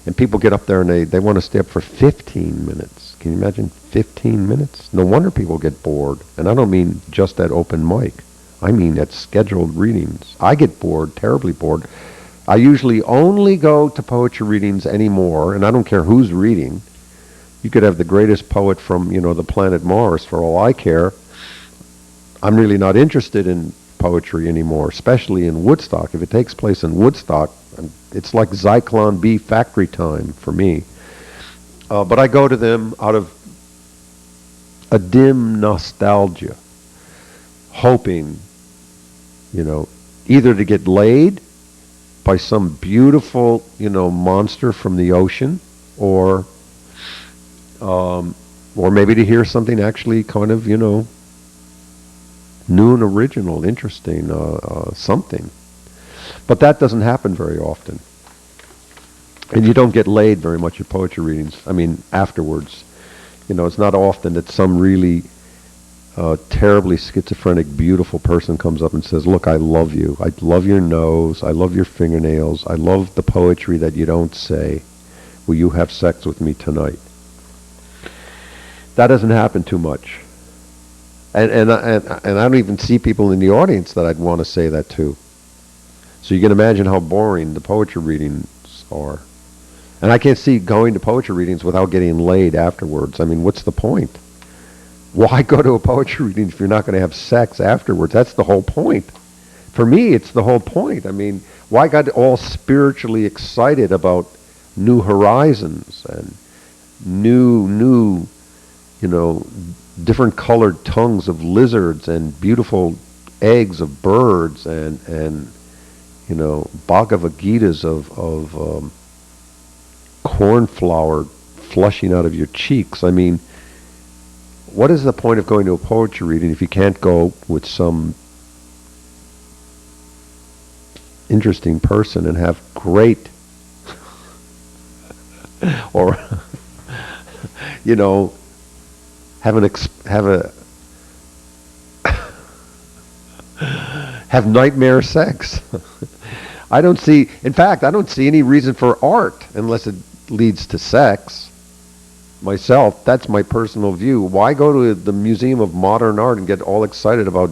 And people get up there and they want to stay up for 15 minutes. Can you imagine 15 minutes? No wonder people get bored. And I don't mean just at open mic. I mean at scheduled readings. I get bored, terribly bored. I usually only go to poetry readings anymore, and I don't care who's reading. You could have the greatest poet from, the planet Mars, for all I care. I'm really not interested in poetry anymore, especially in Woodstock. If it takes place in Woodstock, it's like Zyklon B factory time for me. But I go to them out of a dim nostalgia, hoping, either to get laid by some beautiful, monster from the ocean, or maybe to hear something actually kind of, new and original, interesting, something. But that doesn't happen very often. And you don't get laid very much at poetry readings. I mean, afterwards. It's not often that some really terribly schizophrenic, beautiful person comes up and says, look, I love you. I love your nose. I love your fingernails. I love the poetry that you don't say. Will you have sex with me tonight? That doesn't happen too much. And I don't even see people in the audience that I'd want to say that to. So you can imagine how boring the poetry readings are. And I can't see going to poetry readings without getting laid afterwards. I mean, what's the point? Why go to a poetry reading if you're not going to have sex afterwards? That's the whole point. For me, it's the whole point. I mean, why got all spiritually excited about new horizons and new, different colored tongues of lizards and beautiful eggs of birds and Bhagavad Gitas of cornflower flushing out of your cheeks. I mean, what is the point of going to a poetry reading if you can't go with some interesting person and have great, or have nightmare sex? In fact, I don't see any reason for art unless it leads to sex. Myself, that's my personal view. Why go to the Museum of Modern Art and get all excited about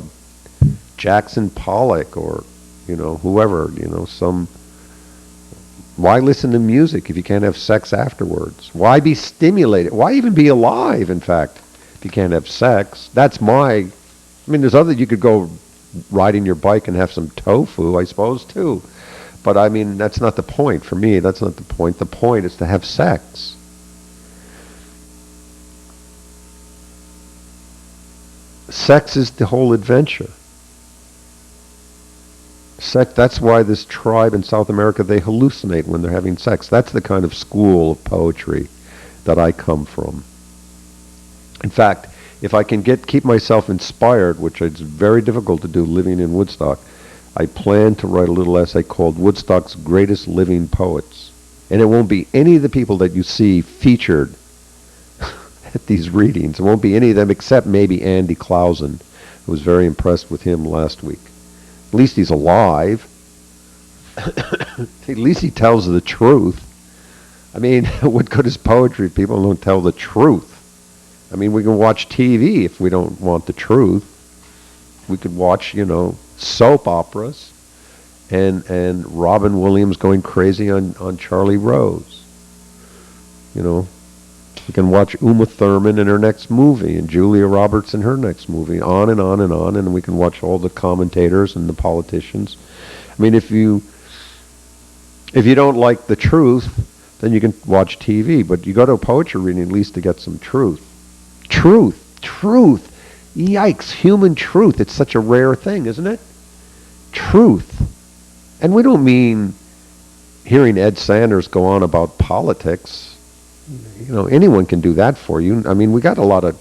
Jackson Pollock or, whoever, why listen to music if you can't have sex afterwards? Why be stimulated? Why even be alive, in fact, if you can't have sex? There's you could go riding your bike and have some tofu, I suppose, too. But that's not the point. For me, that's not the point. The point is to have sex. Sex is the whole adventure. That's why this tribe in South America, they hallucinate when they're having sex. That's the kind of school of poetry that I come from. In fact, if I can keep myself inspired, which is very difficult to do living in Woodstock, I plan to write a little essay called Woodstock's Greatest Living Poets. And it won't be any of the people that you see featured at these readings. It won't be any of them except maybe Andy Clausen. I was very impressed with him last week. At least he's alive. At least he tells the truth. What good is poetry if people don't tell the truth? We can watch TV if we don't want the truth. We could watch, soap operas and Robin Williams going crazy on Charlie Rose. We can watch Uma Thurman in her next movie and Julia Roberts in her next movie, on and on and on, and we can watch all the commentators and the politicians. If you don't like the truth, then you can watch TV, but you go to a poetry reading at least to get some truth. Truth. Yikes, human truth. It's such a rare thing, isn't it? Truth. And we don't mean hearing Ed Sanders go on about politics. Anyone can do that for you. We got a lot of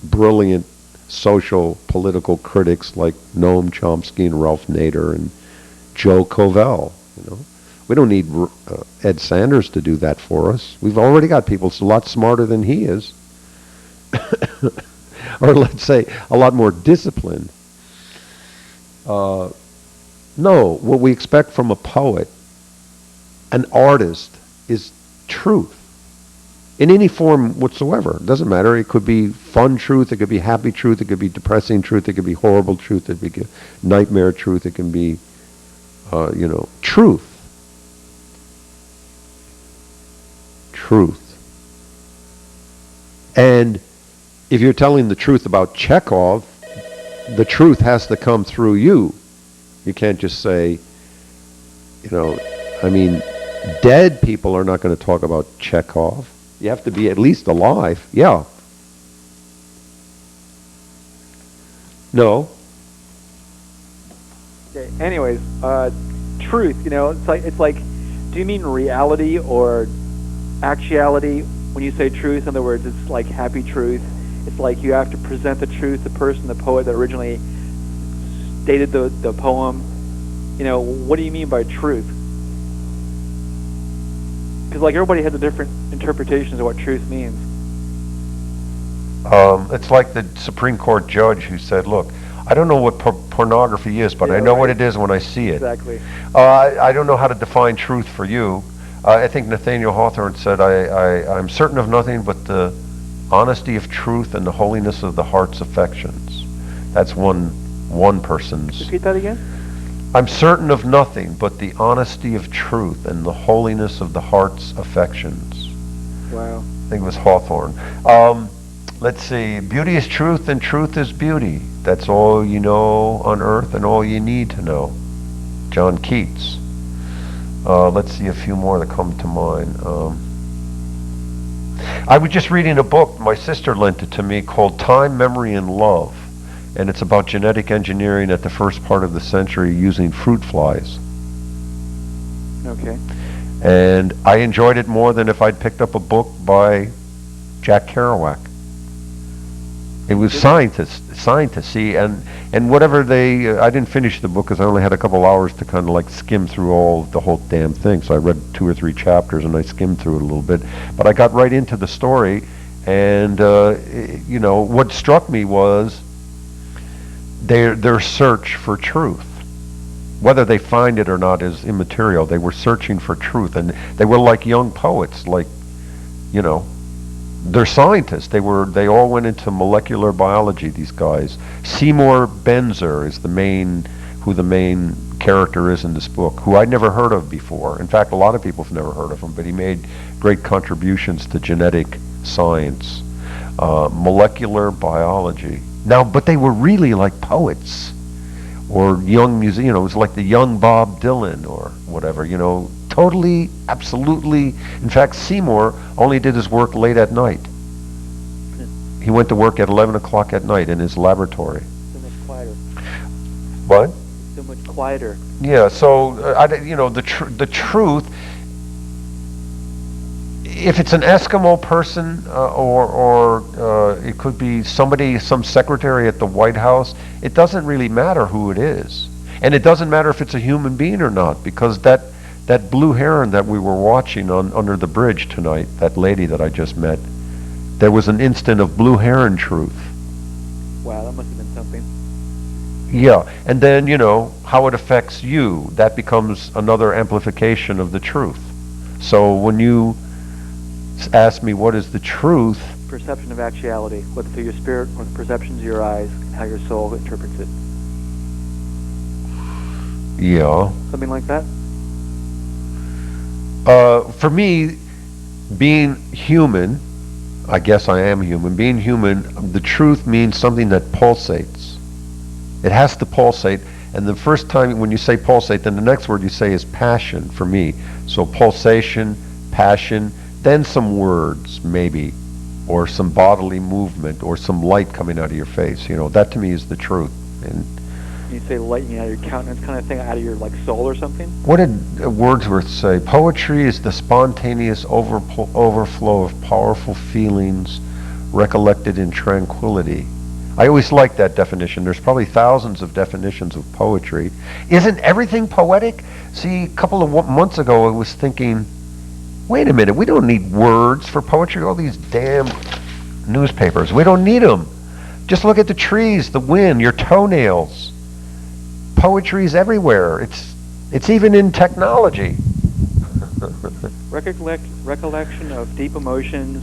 brilliant social, political critics like Noam Chomsky and Ralph Nader and Joe Covell. We don't need Ed Sanders to do that for us. We've already got people a lot smarter than he is. Or let's say a lot more disciplined. No, what we expect from a poet, an artist, is truth. In any form whatsoever. It doesn't matter. It could be fun truth, it could be happy truth, it could be depressing truth, it could be horrible truth, it could be nightmare truth, it can be, truth. Truth. And if you're telling the truth about Chekhov, the truth has to come through you. You can't just say, dead people are not going to talk about Chekhov. You have to be at least alive. Yeah. No. Okay. Anyways, truth. It's like. Do you mean reality or actuality when you say truth? In other words, it's like happy truth. It's like you have to present the truth. The person, the poet that originally stated the poem. What do you mean by truth? Because everybody has a different interpretations of what truth means. It's like the Supreme Court judge who said, look, I don't know what pornography is, but I know what it is when I see it. Exactly. I don't know how to define truth for you. I think Nathaniel Hawthorne said, I'm certain of nothing but the honesty of truth and the holiness of the heart's affections. That's one person's. Repeat that again? I'm certain of nothing but the honesty of truth and the holiness of the heart's affections. Wow. I think it was Hawthorne. Let's see. Beauty is truth and truth is beauty. That's all you know on earth and all you need to know. John Keats. Let's see a few more that come to mind. I was just reading a book, my sister lent it to me, called Time, Memory, and Love. And it's about genetic engineering at the first part of the century using fruit flies. Okay. And I enjoyed it more than if I'd picked up a book by Jack Kerouac. It was scientists, see, and whatever I didn't finish the book because I only had a couple hours to kind of like skim through the whole damn thing. So I read 2 or 3 chapters and I skimmed through it a little bit. But I got right into the story, and what struck me was their search for truth. Whether they find it or not is immaterial. They were searching for truth, and they were like young poets, they're scientists. They all went into molecular biology, these guys. Seymour Benzer is who the main character is in this book, who I'd never heard of before. In fact, a lot of people have never heard of him, but he made great contributions to genetic science, molecular biology. Now, but they were really like poets or young musicians. It was like the young Bob Dylan or whatever, totally, absolutely. In fact, Seymour only did his work late at night. He went to work at 11 o'clock at night in his laboratory. So much quieter. What? So much quieter. Yeah, so, the truth, if it's an Eskimo person or it could be some secretary at the White House, it doesn't really matter who it is. And it doesn't matter if it's a human being or not, because that blue heron that we were watching under the bridge tonight, that lady that I just met, there was an instant of blue heron truth. Wow, that must have been something. Yeah, and then, how it affects you, that becomes another amplification of the truth. So when you ask me what is the truth, Perception of actuality, whether through your spirit or the perceptions of your eyes, and how your soul interprets it. yeah. Something like that? For me, being human, I guess I am human, being human, the truth means something that pulsates. It has to pulsate, and the first time when you say pulsate, then the next word you say is passion for me. So pulsation, passion, then some words, maybe, or some bodily movement, or some light coming out of your face. That to me is the truth. And You say lightning out of your countenance kind of thing, out of your soul or something? what did Wordsworth say? Poetry is the spontaneous overflow of powerful feelings recollected in tranquility. I always like that definition. There's probably thousands of definitions of poetry. Isn't everything poetic? See, a couple of months ago I was thinking, wait a minute, we don't need words for poetry. All these damn newspapers, we don't need them. Just look at the trees, the wind, your toenails. Poetry's everywhere. It's even in technology. Recollection of deep emotions.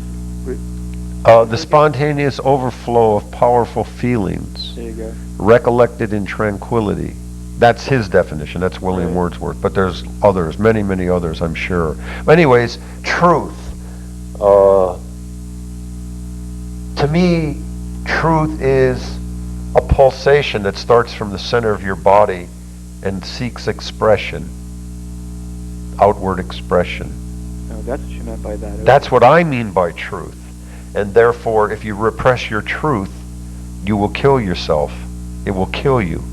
The spontaneous overflow of powerful feelings. There you go. Recollected in tranquility. That's his definition. That's William Wordsworth. But there's others, many, many others, I'm sure. But anyways, truth. To me, truth is a pulsation that starts from the center of your body and seeks expression, outward expression. No, that's what you meant by that. That's what I mean by truth. And therefore, if you repress your truth, you will kill yourself. It will kill you.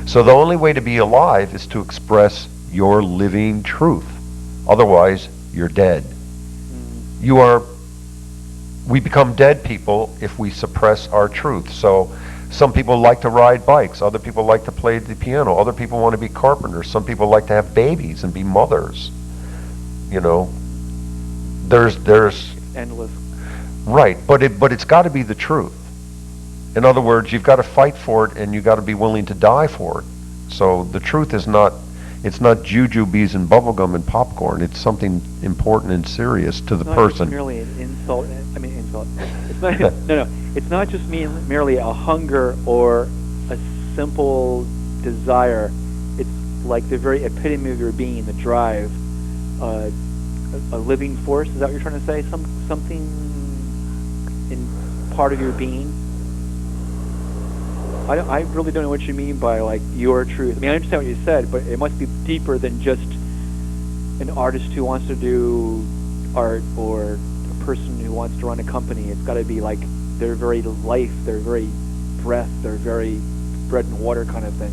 So the only way to be alive is to express your living truth. Otherwise, you're dead. We become dead people if we suppress our truth. So some people like to ride bikes. Other people like to play the piano. Other people want to be carpenters. Some people like to have babies and be mothers. There's endless. Right, but it's got to be the truth. In other words, you've got to fight for it, and you've got to be willing to die for it. So the truth is not jujubes and bubblegum and popcorn. It's something important and serious to the person. It's merely an insult. Insult. It's not, no. It's not just merely a hunger or a simple desire. It's like the very epitome of your being, the drive, a living force. Is that what you're trying to say? Something in part of your being. I really don't know what you mean by like your truth. I mean, I understand what you said, but it must be deeper than just an artist who wants to do art or a person who wants to run a company. It's got to be like their very life, their very breath, their very bread and water kind of thing.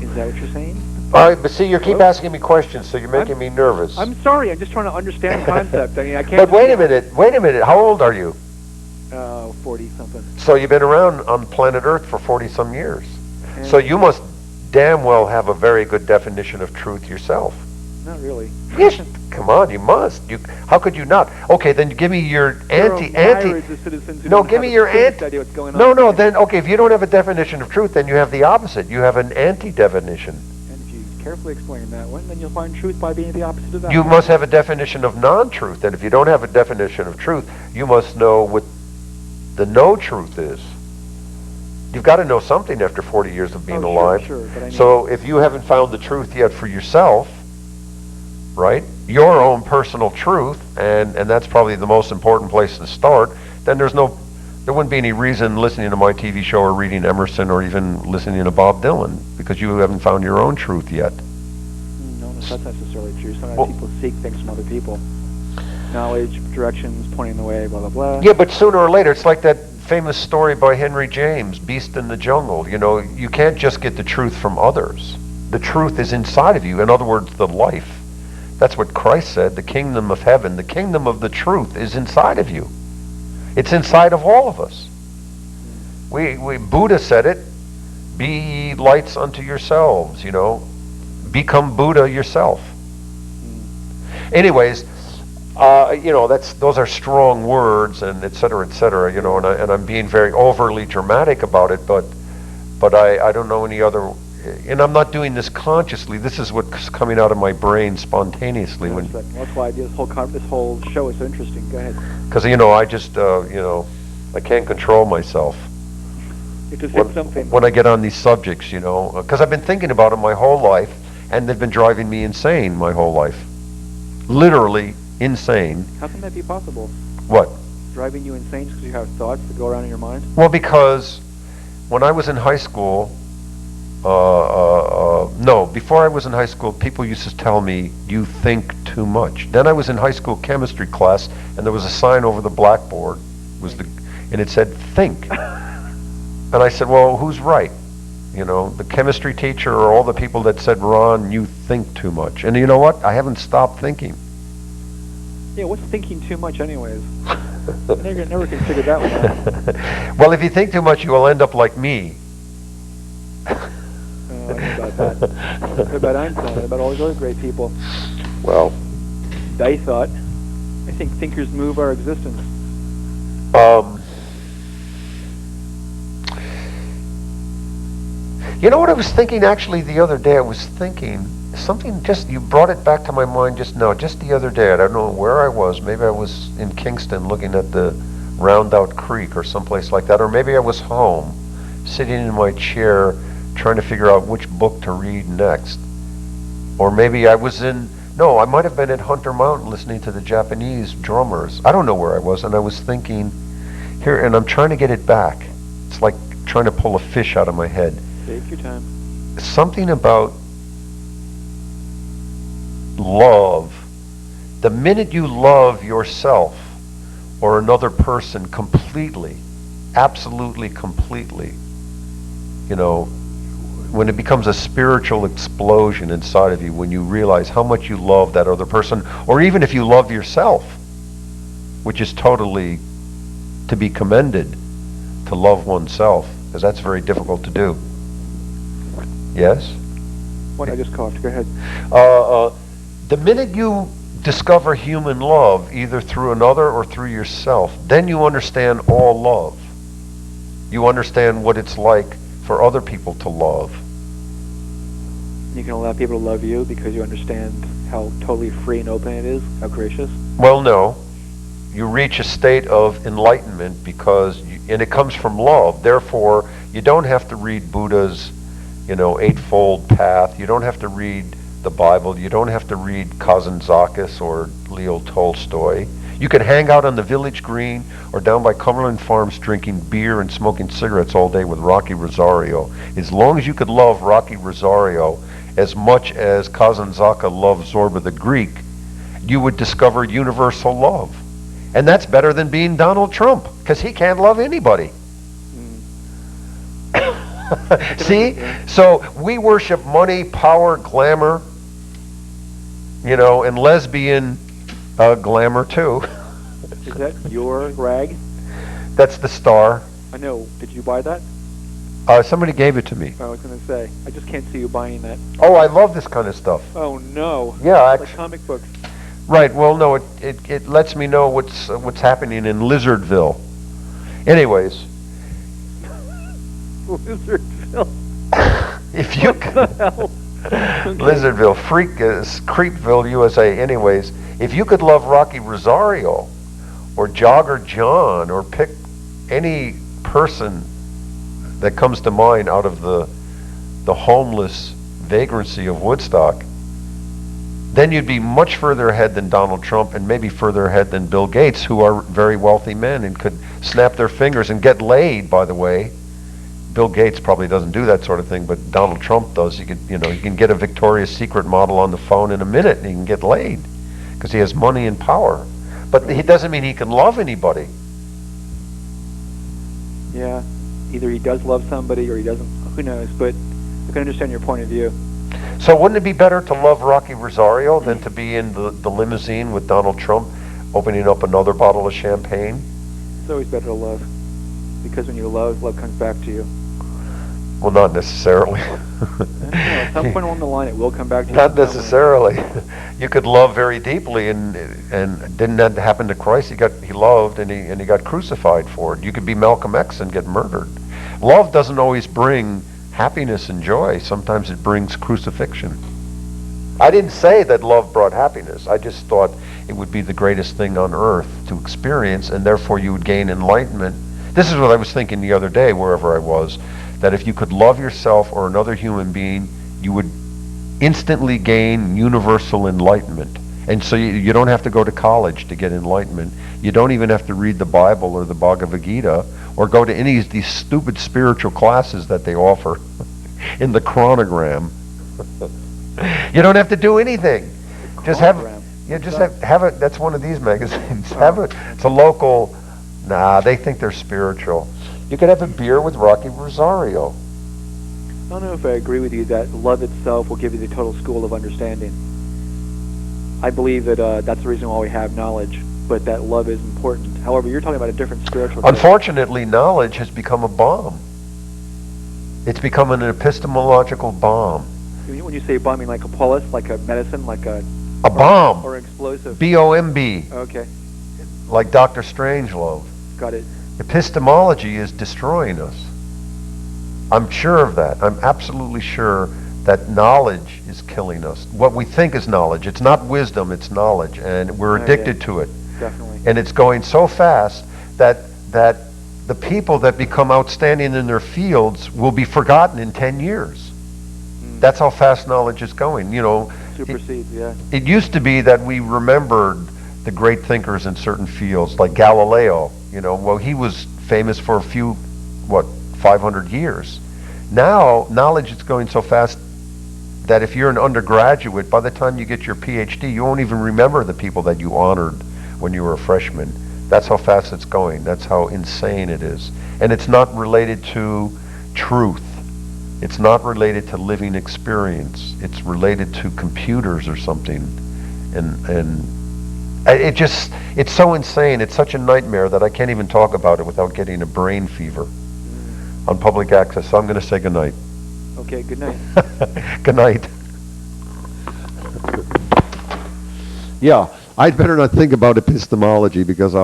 Is that what you're saying? All right, but see, you keep asking me questions, so you're making me nervous. I'm sorry. I'm just trying to understand the concept. I mean, I can't. But wait a minute. How old are you? 40-something. So you've been around on planet Earth for 40-some years. So you must damn well have a very good definition of truth yourself. Not really. Yes, come on, you must. How could you not? Okay, then give me your anti. No, give me your anti. No. Then okay, if you don't have a definition of truth, then you have the opposite. You have an anti-definition. And if you carefully explain that one, then you'll find truth by being the opposite of that. You must have a definition of non-truth, and if you don't have a definition of truth, you must know what the no truth is. You've got to know something after 40 years of being alive. Sure, but I mean, so if you haven't found the truth yet for yourself, right, your own personal truth, and that's probably the most important place to start, then there wouldn't be any reason listening to my TV show or reading Emerson or even listening to Bob Dylan, because you haven't found your own truth yet. No, that's not necessarily true. Sometimes people seek things from other people. Knowledge, directions, pointing the way, blah, blah, blah. Yeah, but sooner or later, it's like that famous story by Henry James, Beast in the Jungle. You know, you can't just get the truth from others. The truth is inside of you. In other words, the life. That's what Christ said, the kingdom of heaven, the kingdom of the truth is inside of you. It's inside of all of us. Buddha said it, be ye lights unto yourselves, you know. Become Buddha yourself. Anyways, you know, those are strong words, and et cetera, you know, and I'm being very overly dramatic about it, but I don't know any other, and I'm not doing this consciously. This is what's coming out of my brain spontaneously. Well, that's why this whole show is so interesting. Go ahead. Because, you know, I just, you know, I can't control myself. You just hit something. When I get on these subjects, you know, because I've been thinking about them my whole life, and they've been driving me insane my whole life. Literally insane. How can that be possible? What? Driving you insane because you have thoughts that go around in your mind? Well, because when I was in high school, no, before I was in high school, people used to tell me, you think too much. Then I was in high school chemistry class, and there was a sign over the blackboard, and it said, think. And I said, well, who's right? You know, the chemistry teacher or all the people that said, Ron, you think too much. And you know what? I haven't stopped thinking. Yeah, what's thinking too much anyways? I never considered that one out. Well, if you think too much, you will end up like me. I know about that. I know about Einstein, I know about all these other great people. Well, They thought. I think thinkers move our existence. You know what I was thinking actually the other day? I was thinking something, just you brought it back to my mind just now, just the other day. I don't know where I was. Maybe I was in Kingston looking at the Roundout Creek or someplace like that, or maybe I was home sitting in my chair trying to figure out which book to read next. Or maybe I was I might have been at Hunter Mountain listening to the Japanese drummers. I don't know where I was, and I was thinking here, and I'm trying to get it back. It's like trying to pull a fish out of my head. Take your time. Something about love. The minute you love yourself or another person completely, absolutely completely, you know, when it becomes a spiritual explosion inside of you, when you realize how much you love that other person, or even if you love yourself, which is totally to be commended, to love oneself, because that's very difficult to do. Yes? What? I just coughed. Go ahead. The minute you discover human love, either through another or through yourself, then you understand all love. You understand what it's like for other people to love. You can allow people to love you because you understand how totally free and open it is, how gracious. Well, no. You reach a state of enlightenment and it comes from love. Therefore, You don't have to read Buddha's, Eightfold Path. You don't have to read the Bible. You don't have to read Kazantzakis or Leo Tolstoy. You can hang out on the village green or down by Cumberland Farms drinking beer and smoking cigarettes all day with Rocky Rosario. As long as you could love Rocky Rosario as much as Kazantzaka loved Zorba the Greek, you would discover universal love. And that's better than being Donald Trump, because he can't love anybody. See? So we worship money, power, glamour, and lesbian glamour too. Is that your rag? That's the Star. I know. Did you buy that? Somebody gave it to me. I was going to say. I just can't see you buying that. Oh, I love this kind of stuff. Oh, no. Yeah, It's like comic books. Right. Well, no, it lets me know what's happening in Lizardville. Anyways, Lizardville. if you What the hell? Okay. Lizardville, Creepville, USA. Anyways, if you could love Rocky Rosario or Jogger John or pick any person that comes to mind out of the homeless vagrancy of Woodstock, then you'd be much further ahead than Donald Trump and maybe further ahead than Bill Gates, who are very wealthy men and could snap their fingers and get laid, by the way. Bill Gates probably doesn't do that sort of thing, but Donald Trump does. He can get a Victoria's Secret model on the phone in a minute and he can get laid because he has money and power. But it doesn't mean he can love anybody. Yeah. Either he does love somebody or he doesn't. Who knows? But I can understand your point of view. So wouldn't it be better to love Rocky Rosario than to be in the limousine with Donald Trump opening up another bottle of champagne? It's always better to love. Because when you love comes back to you. Well, not necessarily. At some point along the line, it will come back to you. Not necessarily. You could love very deeply, and didn't that happen to Christ? He loved, and he got crucified for it. You could be Malcolm X and get murdered. Love doesn't always bring happiness and joy. Sometimes it brings crucifixion. I didn't say that love brought happiness. I just thought it would be the greatest thing on earth to experience, and therefore you would gain enlightenment. This is what I was thinking the other day, wherever I was, that if you could love yourself or another human being, you would instantly gain universal enlightenment. And so you don't have to go to college to get enlightenment. You don't even have to read the Bible or the Bhagavad Gita or go to any of these stupid spiritual classes that they offer in the chronogram. You don't have to do anything. Just have it. That's one of these magazines. It's a local. Nah, they think they're spiritual. You could have a beer with Rocky Rosario. I don't know if I agree with you that love itself will give you the total school of understanding. I believe that that's the reason why we have knowledge, but that love is important. However, you're talking about a different spiritual. Unfortunately, knowledge has become a bomb. It's become an epistemological bomb. When you say bomb, you mean like a polis, like a medicine, like a bomb, or explosive. B-O-M-B. Okay. Like Dr. Strangelove. Got it. Epistemology is destroying us. I'm sure of that. I'm absolutely sure that knowledge is killing us. What we think is knowledge. It's not wisdom, it's knowledge. And we're addicted to it. Definitely. And it's going so fast that the people that become outstanding in their fields will be forgotten in 10 years. That's how fast knowledge is going. Supersedes, yeah. It used to be that we remembered the great thinkers in certain fields, like Galileo. He was famous for 500 years. Now, knowledge is going so fast that if you're an undergraduate, by the time you get your PhD, you won't even remember the people that you honored when you were a freshman. That's how fast it's going. That's how insane it is. And it's not related to truth. It's not related to living experience. It's related to computers or something. And it's so insane. It's such a nightmare that I can't even talk about it without getting a brain fever on public access. So I'm going to say goodnight. Okay, good night. Good night. Yeah, I'd better not think about epistemology because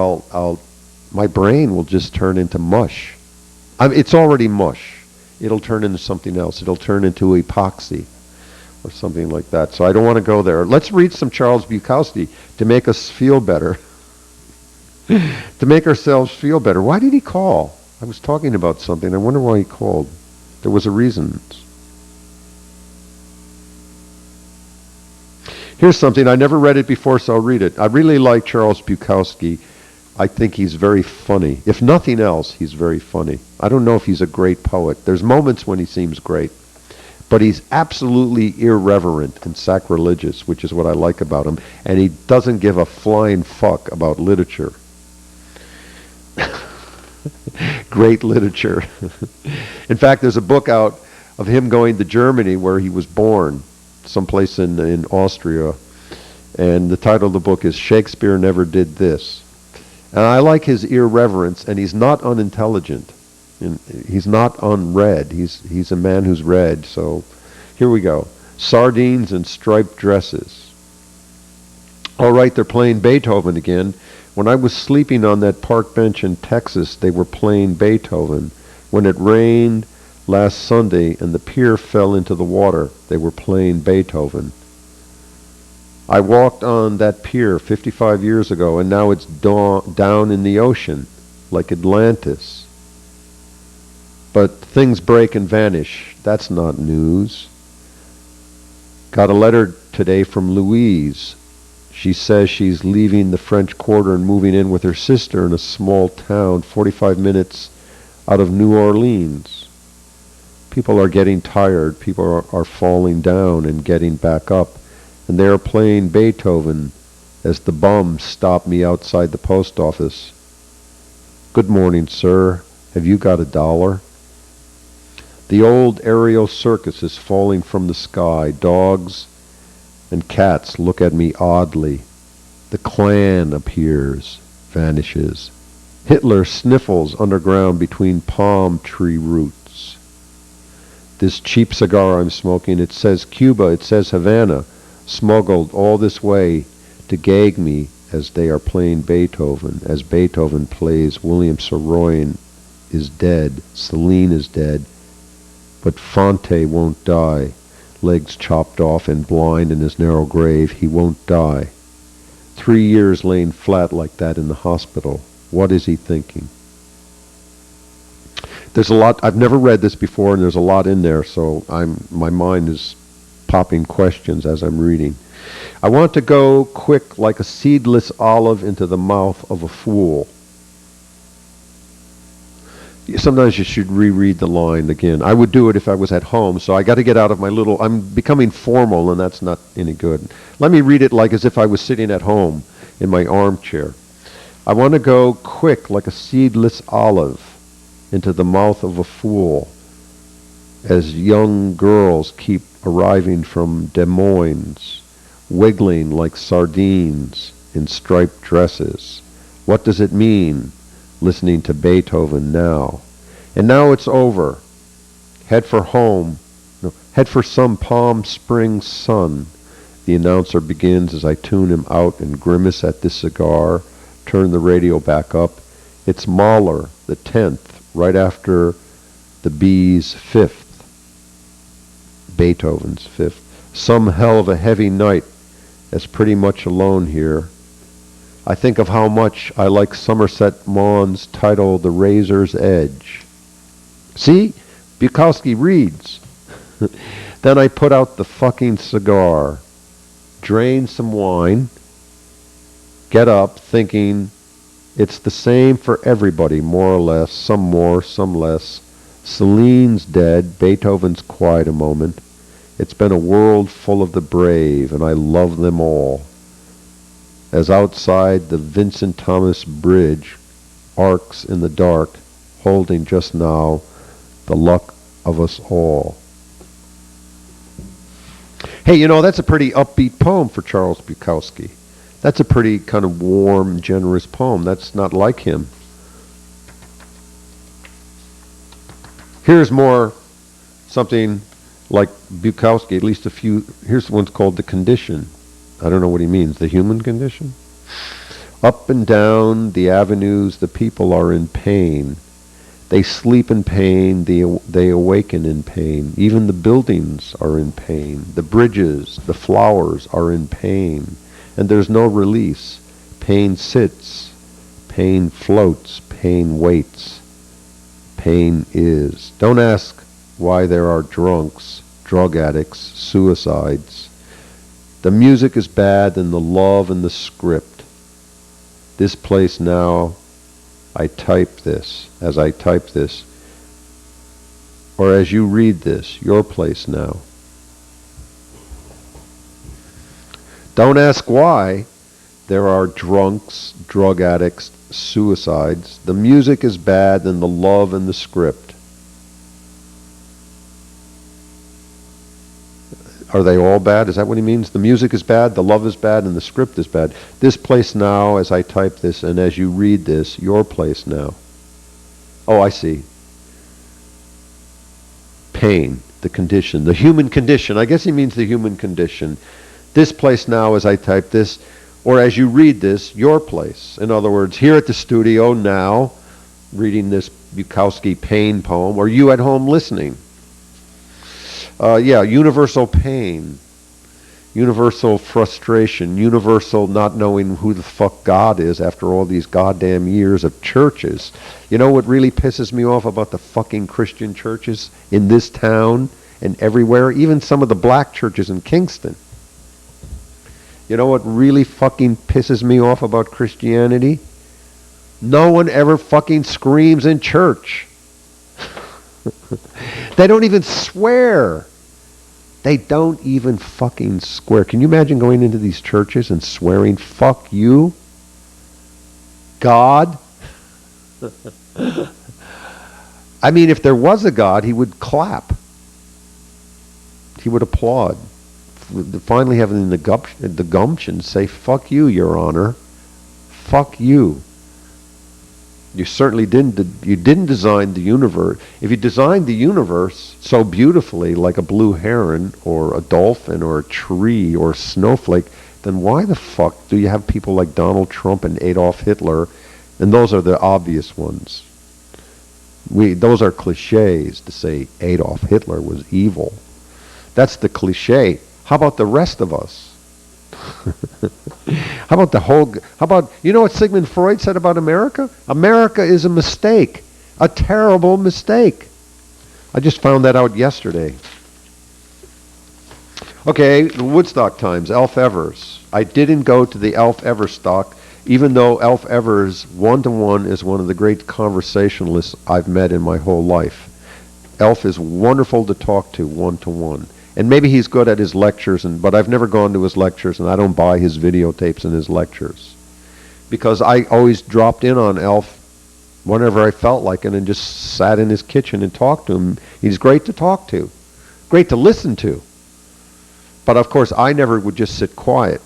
my brain will just turn into mush. It's already mush. It'll turn into something else. It'll turn into epoxy or something like that. So I don't want to go there. Let's read some Charles Bukowski to make us feel better. To make ourselves feel better. Why did he call? I was talking about something. I wonder why he called. There was a reason. Here's something. I never read it before, so I'll read it. I really like Charles Bukowski. I think he's very funny. If nothing else, he's very funny. I don't know if he's a great poet. There's moments when he seems great. But he's absolutely irreverent and sacrilegious, which is what I like about him. And he doesn't give a flying fuck about literature. Great literature. In fact, there's a book out of him going to Germany where he was born, someplace in Austria. And the title of the book is Shakespeare Never Did This. And I like his irreverence, and he's not unintelligent. And he's not unread. He's a man who's read. So here we go. Sardines and striped dresses. All right, they're playing Beethoven again. When I was sleeping on that park bench in Texas, they were playing Beethoven. When it rained last Sunday and the pier fell into the water, they were playing Beethoven. I walked on that pier 55 years ago, and now it's down in the ocean, like Atlantis. But things break and vanish. That's not news. Got a letter today from Louise. She says she's leaving the French Quarter and moving in with her sister in a small town 45 minutes out of New Orleans. People are getting tired. People are falling down and getting back up. And they are playing Beethoven as the bums stop me outside the post office. Good morning, sir. Have you got $1? The old aerial circus is falling from the sky. Dogs and cats look at me oddly. The Klan appears, vanishes. Hitler sniffles underground between palm tree roots. This cheap cigar I'm smoking, it says Cuba, it says Havana, smuggled all this way to gag me as they are playing Beethoven. As Beethoven plays, William Saroyan is dead, Celine is dead, but Fonte won't die. Legs chopped off and blind in his narrow grave, he won't die. 3 years laying flat like that in the hospital. What is he thinking? There's a lot. I've never read this before, and there's a lot in there, so my mind is popping questions as I'm reading. I want to go quick like a seedless olive into the mouth of a fool. Sometimes you should reread the line again. I would do it if I was at home, so I got to get out of my little... I'm becoming formal, and that's not any good. Let me read it like as if I was sitting at home in my armchair. I want to go quick like a seedless olive into the mouth of a fool as young girls keep arriving from Des Moines, wiggling like sardines in striped dresses. What does it mean, listening to Beethoven now? And now it's over. Head for home. No, head for some Palm Springs sun. The announcer begins as I tune him out and grimace at this cigar, turn the radio back up. It's Mahler, the 10th, right after the B's 5th. Beethoven's 5th. Some hell of a heavy night, as pretty much alone here. I think of how much I like Somerset Maugham's title, The Razor's Edge. See? Bukowski reads. Then I put out the fucking cigar, drain some wine, get up thinking it's the same for everybody, more or less, some more, some less. Celine's dead, Beethoven's quiet a moment. It's been a world full of the brave, and I love them all. As outside the Vincent Thomas Bridge arcs in the dark, holding just now the luck of us all. Hey, you know, that's a pretty upbeat poem for Charles Bukowski. That's a pretty kind of warm, generous poem. That's not like him. Here's more something like Bukowski, at least a few. Here's one's called The Condition. I don't know what he means. The human condition? Up and down the avenues, the people are in pain. They sleep in pain. They awaken in pain. Even the buildings are in pain. The bridges, the flowers are in pain. And there's no release. Pain sits. Pain floats. Pain waits. pain is. Don't ask why there are drunks, drug addicts, suicides. The music is bad and the love and the script. This place now, I type this, as I type this, or as you read this, your place now. Don't ask why there are drunks, drug addicts, suicides. The music is bad and the love and the script. Are they all bad? Is that what he means? The music is bad, the love is bad, and the script is bad. This place now, as I type this, and as you read this, your place now. Oh, I see. Pain, the condition, the human condition. I guess he means the human condition. This place now, as I type this, or as you read this, your place. In other words, here at the studio now, reading this Bukowski pain poem, or you at home listening. Universal pain, universal frustration, universal not knowing who the fuck God is after all these goddamn years of churches. You know what really pisses me off about the fucking Christian churches in this town and everywhere, even some of the black churches in Kingston? You know what really fucking pisses me off about Christianity? No one ever fucking screams in church. They don't even swear. They don't even fucking swear. Can you imagine going into these churches and swearing, fuck you, God? I mean, if there was a God, he would clap. He would applaud. Finally having the gumption to say, fuck you, Your Honor. Fuck you. You certainly didn't design the universe. If you designed the universe so beautifully, like a blue heron or a dolphin or a tree or a snowflake, then why the fuck do you have people like Donald Trump and Adolf Hitler? And those are the obvious ones. Those are cliches to say Adolf Hitler was evil. That's the cliche. How about the rest of us? How about, you know what Sigmund Freud said about America? America is a mistake. A terrible mistake. I just found that out yesterday. Okay, the Woodstock times, Alf Evers. I didn't go to the Alf Evers stock, even though Alf Evers, one-to-one, is one of the great conversationalists I've met in my whole life. Alf is wonderful to talk to, one-to-one. And maybe he's good at his lectures, but I've never gone to his lectures, and I don't buy his videotapes and his lectures. Because I always dropped in on Alf whenever I felt like it and just sat in his kitchen and talked to him. He's great to talk to, great to listen to. But of course, I never would just sit quiet.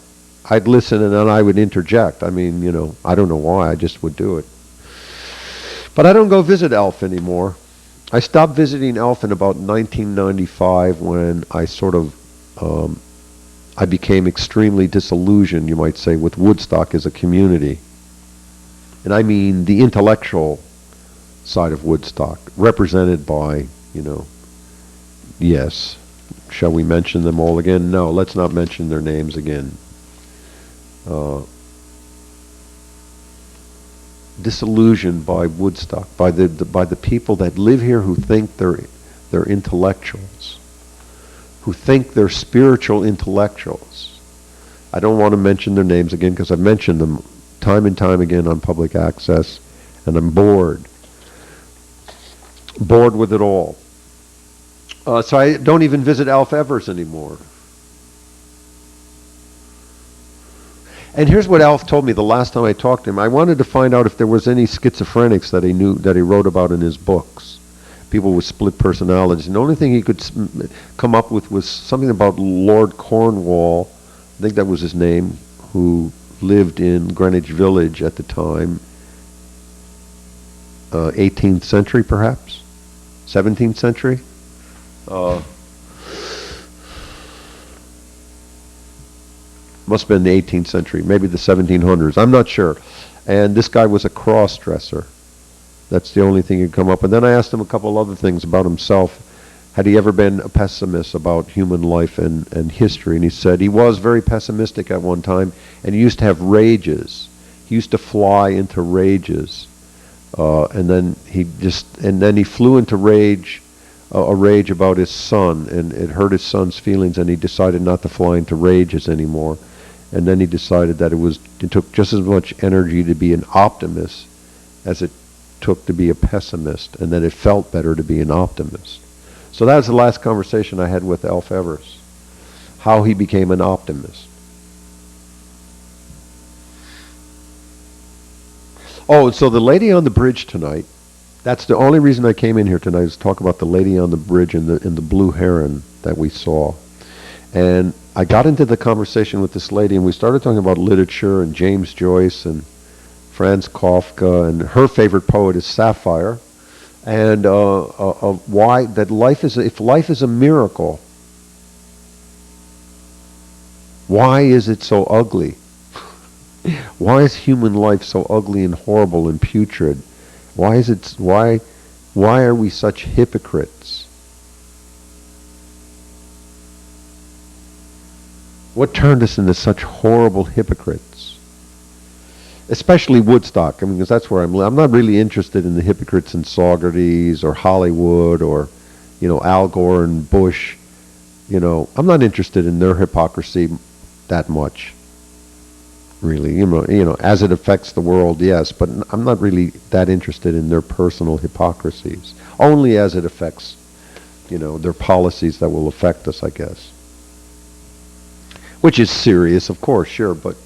I'd listen and then I would interject. I mean, you know, I don't know why, I just would do it. But I don't go visit Alf anymore. I stopped visiting Alf in about 1995 when I sort of, I became extremely disillusioned, you might say, with Woodstock as a community. And I mean the intellectual side of Woodstock, represented by, you know, yes, shall we mention them all again? No, let's not mention their names again. Disillusioned by Woodstock, by the people that live here who think they're intellectuals, who think they're spiritual intellectuals. I don't want to mention their names again because I've mentioned them time and time again on public access, and I'm bored with it all. So I don't even visit Alf Evers anymore. And here's what Alf told me the last time I talked to him. I wanted to find out if there was any schizophrenics that he knew, that he wrote about in his books. People with split personalities. And the only thing he could come up with was something about Lord Cornwall, I think that was his name, who lived in Greenwich Village at the time, 18th century perhaps, 17th century. Must have been the 18th century, maybe the 1700s. I'm not sure. And this guy was a cross-dresser. That's the only thing he'd come up with. And then I asked him a couple other things about himself. Had he ever been a pessimist about human life and history? And he said he was very pessimistic at one time, and he used to have rages. He used to fly into rages And then he flew into a rage about his son, and it hurt his son's feelings, and he decided not to fly into rages anymore. And then he decided that it took just as much energy to be an optimist as it took to be a pessimist, and that it felt better to be an optimist. So that was the last conversation I had with Alf Evers, how he became an optimist. Oh, and so the lady on the bridge tonight, that's the only reason I came in here tonight, is to talk about the lady on the bridge in the blue heron that we saw. And I got into the conversation with this lady, and we started talking about literature and James Joyce and Franz Kafka, and her favorite poet is Sapphire, and why that if life is a miracle, why is it so ugly? Why is human life so ugly and horrible and putrid? Why are we such hypocrites? What turned us into such horrible hypocrites? Especially Woodstock, because that's where I'm not really interested in the hypocrites in Socrates or Hollywood or, Al Gore and Bush. I'm not interested in their hypocrisy that much. Really, as it affects the world, yes, but I'm not really that interested in their personal hypocrisies. Only as it affects, their policies that will affect us, I guess. Which is serious, of course, sure, but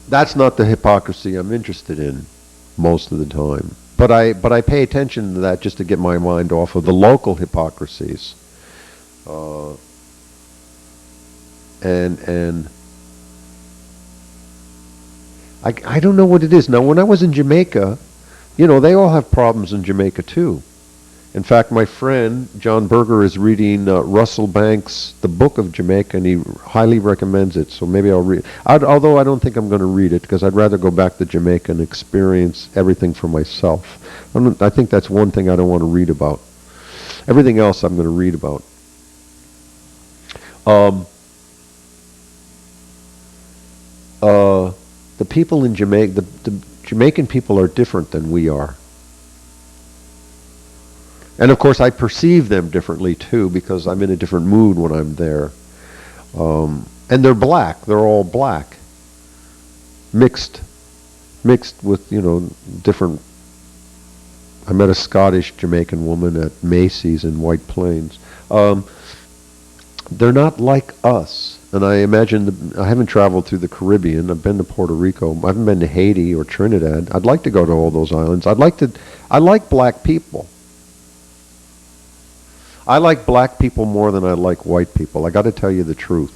that's not the hypocrisy I'm interested in most of the time. But I pay attention to that just to get my mind off of the local hypocrisies. And I don't know what it is. Now, when I was in Jamaica, they all have problems in Jamaica too. In fact, my friend John Berger is reading Russell Banks' The Book of Jamaica, and he highly recommends it. So maybe I'll read. Although I don't think I'm going to read it, because I'd rather go back to Jamaica and experience everything for myself. I think that's one thing I don't want to read about. Everything else I'm going to read about. The people in Jamaica, the Jamaican people are different than we are. And of course I perceive them differently too, because I'm in a different mood when I'm there. And they're black, they're all black. Mixed with, different. I met a Scottish Jamaican woman at Macy's in White Plains. They're not like us. And I imagine, I haven't traveled through the Caribbean. I've been to Puerto Rico. I haven't been to Haiti or Trinidad. I'd like to go to all those islands. I like black people. I like black people more than I like white people. I got to tell you the truth.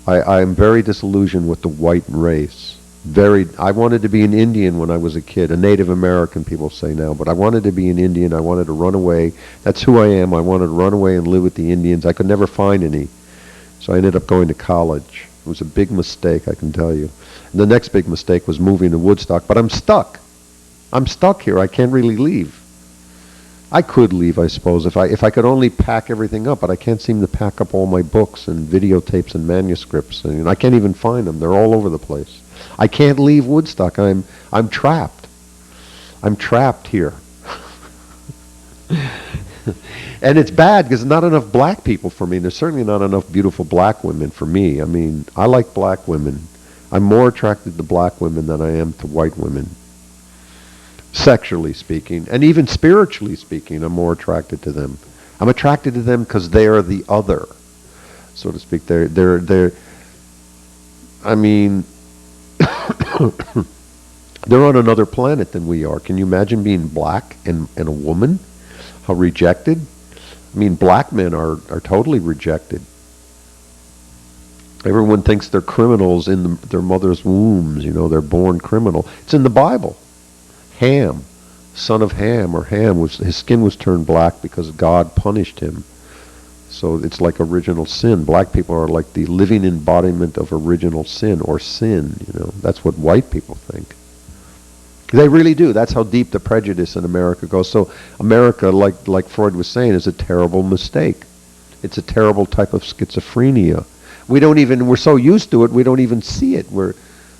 I am very disillusioned with the white race. I wanted to be an Indian when I was a kid, a Native American, people say now, but I wanted to be an Indian. I wanted to run away. That's who I am. I wanted to run away and live with the Indians. I could never find any. So I ended up going to college. It was a big mistake, I can tell you. And the next big mistake was moving to Woodstock, but I'm stuck. I'm stuck here. I can't really leave. I could leave, I suppose, if I could only pack everything up, but I can't seem to pack up all my books and videotapes and manuscripts, and I can't even find them. They're all over the place. I can't leave Woodstock. I'm trapped. I'm trapped here. And it's bad because there's not enough black people for me. There's certainly not enough beautiful black women for me. I mean, I like black women. I'm more attracted to black women than I am to white women. Sexually speaking, and even spiritually speaking, I'm more attracted to them. I'm attracted to them because they are the other, so to speak. They're I mean, they're on another planet than we are. Can you imagine being black and a woman? How rejected? I mean, black men are totally rejected. Everyone thinks they're criminals in their mother's wombs. They're born criminal. It's in the Bible. Ham, son of Ham, or Ham, his skin was turned black because God punished him. So it's like original sin. Black people are like the living embodiment of original sin, or sin. That's what white people think. They really do. That's how deep the prejudice in America goes. So America, like Freud was saying, is a terrible mistake. It's a terrible type of schizophrenia. We're so used to it, we don't even see it.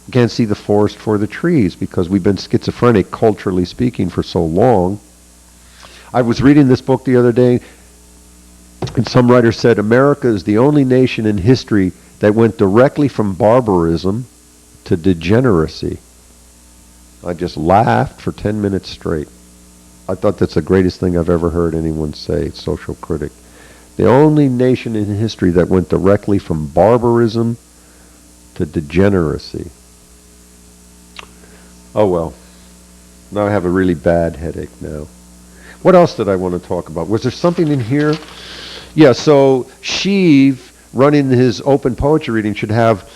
You can't see the forest for the trees because we've been schizophrenic, culturally speaking, for so long. I was reading this book the other day, and some writer said America is the only nation in history that went directly from barbarism to degeneracy. I just laughed for 10 minutes straight. I thought that's the greatest thing I've ever heard anyone say, social critic. The only nation in history that went directly from barbarism to degeneracy. Oh well. Now I have a really bad headache now. What else did I want to talk about? Was there something in here? Yeah, so Sheev, running his open poetry reading, should have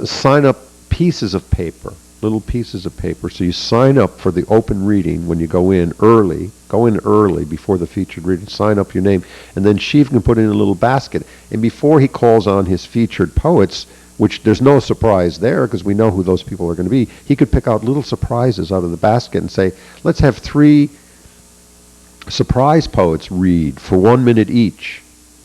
sign up pieces of paper, little pieces of paper. So you sign up for the open reading when you go in early before the featured reading, sign up your name, and then Sheev can put it in a little basket. And before he calls on his featured poets, which there's no surprise there because we know who those people are going to be, he could pick out little surprises out of the basket and say, let's have 3 surprise poets read for 1 minute each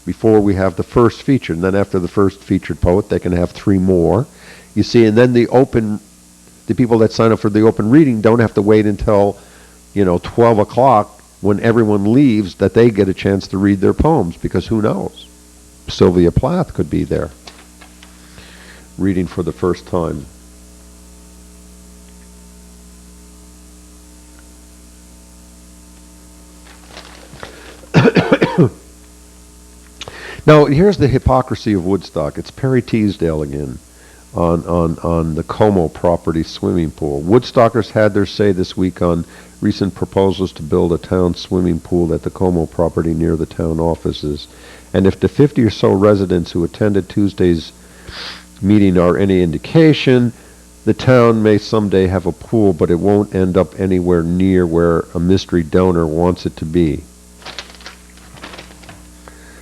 before we have the first featured. And then after the first featured poet, they can have 3 more. You see, and then the people that sign up for the open reading don't have to wait until, 12 o'clock when everyone leaves that they get a chance to read their poems, because who knows? Sylvia Plath could be there reading for the first time. Now, here's the hypocrisy of Woodstock. It's Perry Teasdale again on the Como property swimming pool. Woodstockers had their say this week on recent proposals to build a town swimming pool at the Como property near the town offices. And if the 50 or so residents who attended Tuesday's meeting are any indication, the town may someday have a pool, but it won't end up anywhere near where a mystery donor wants it to be.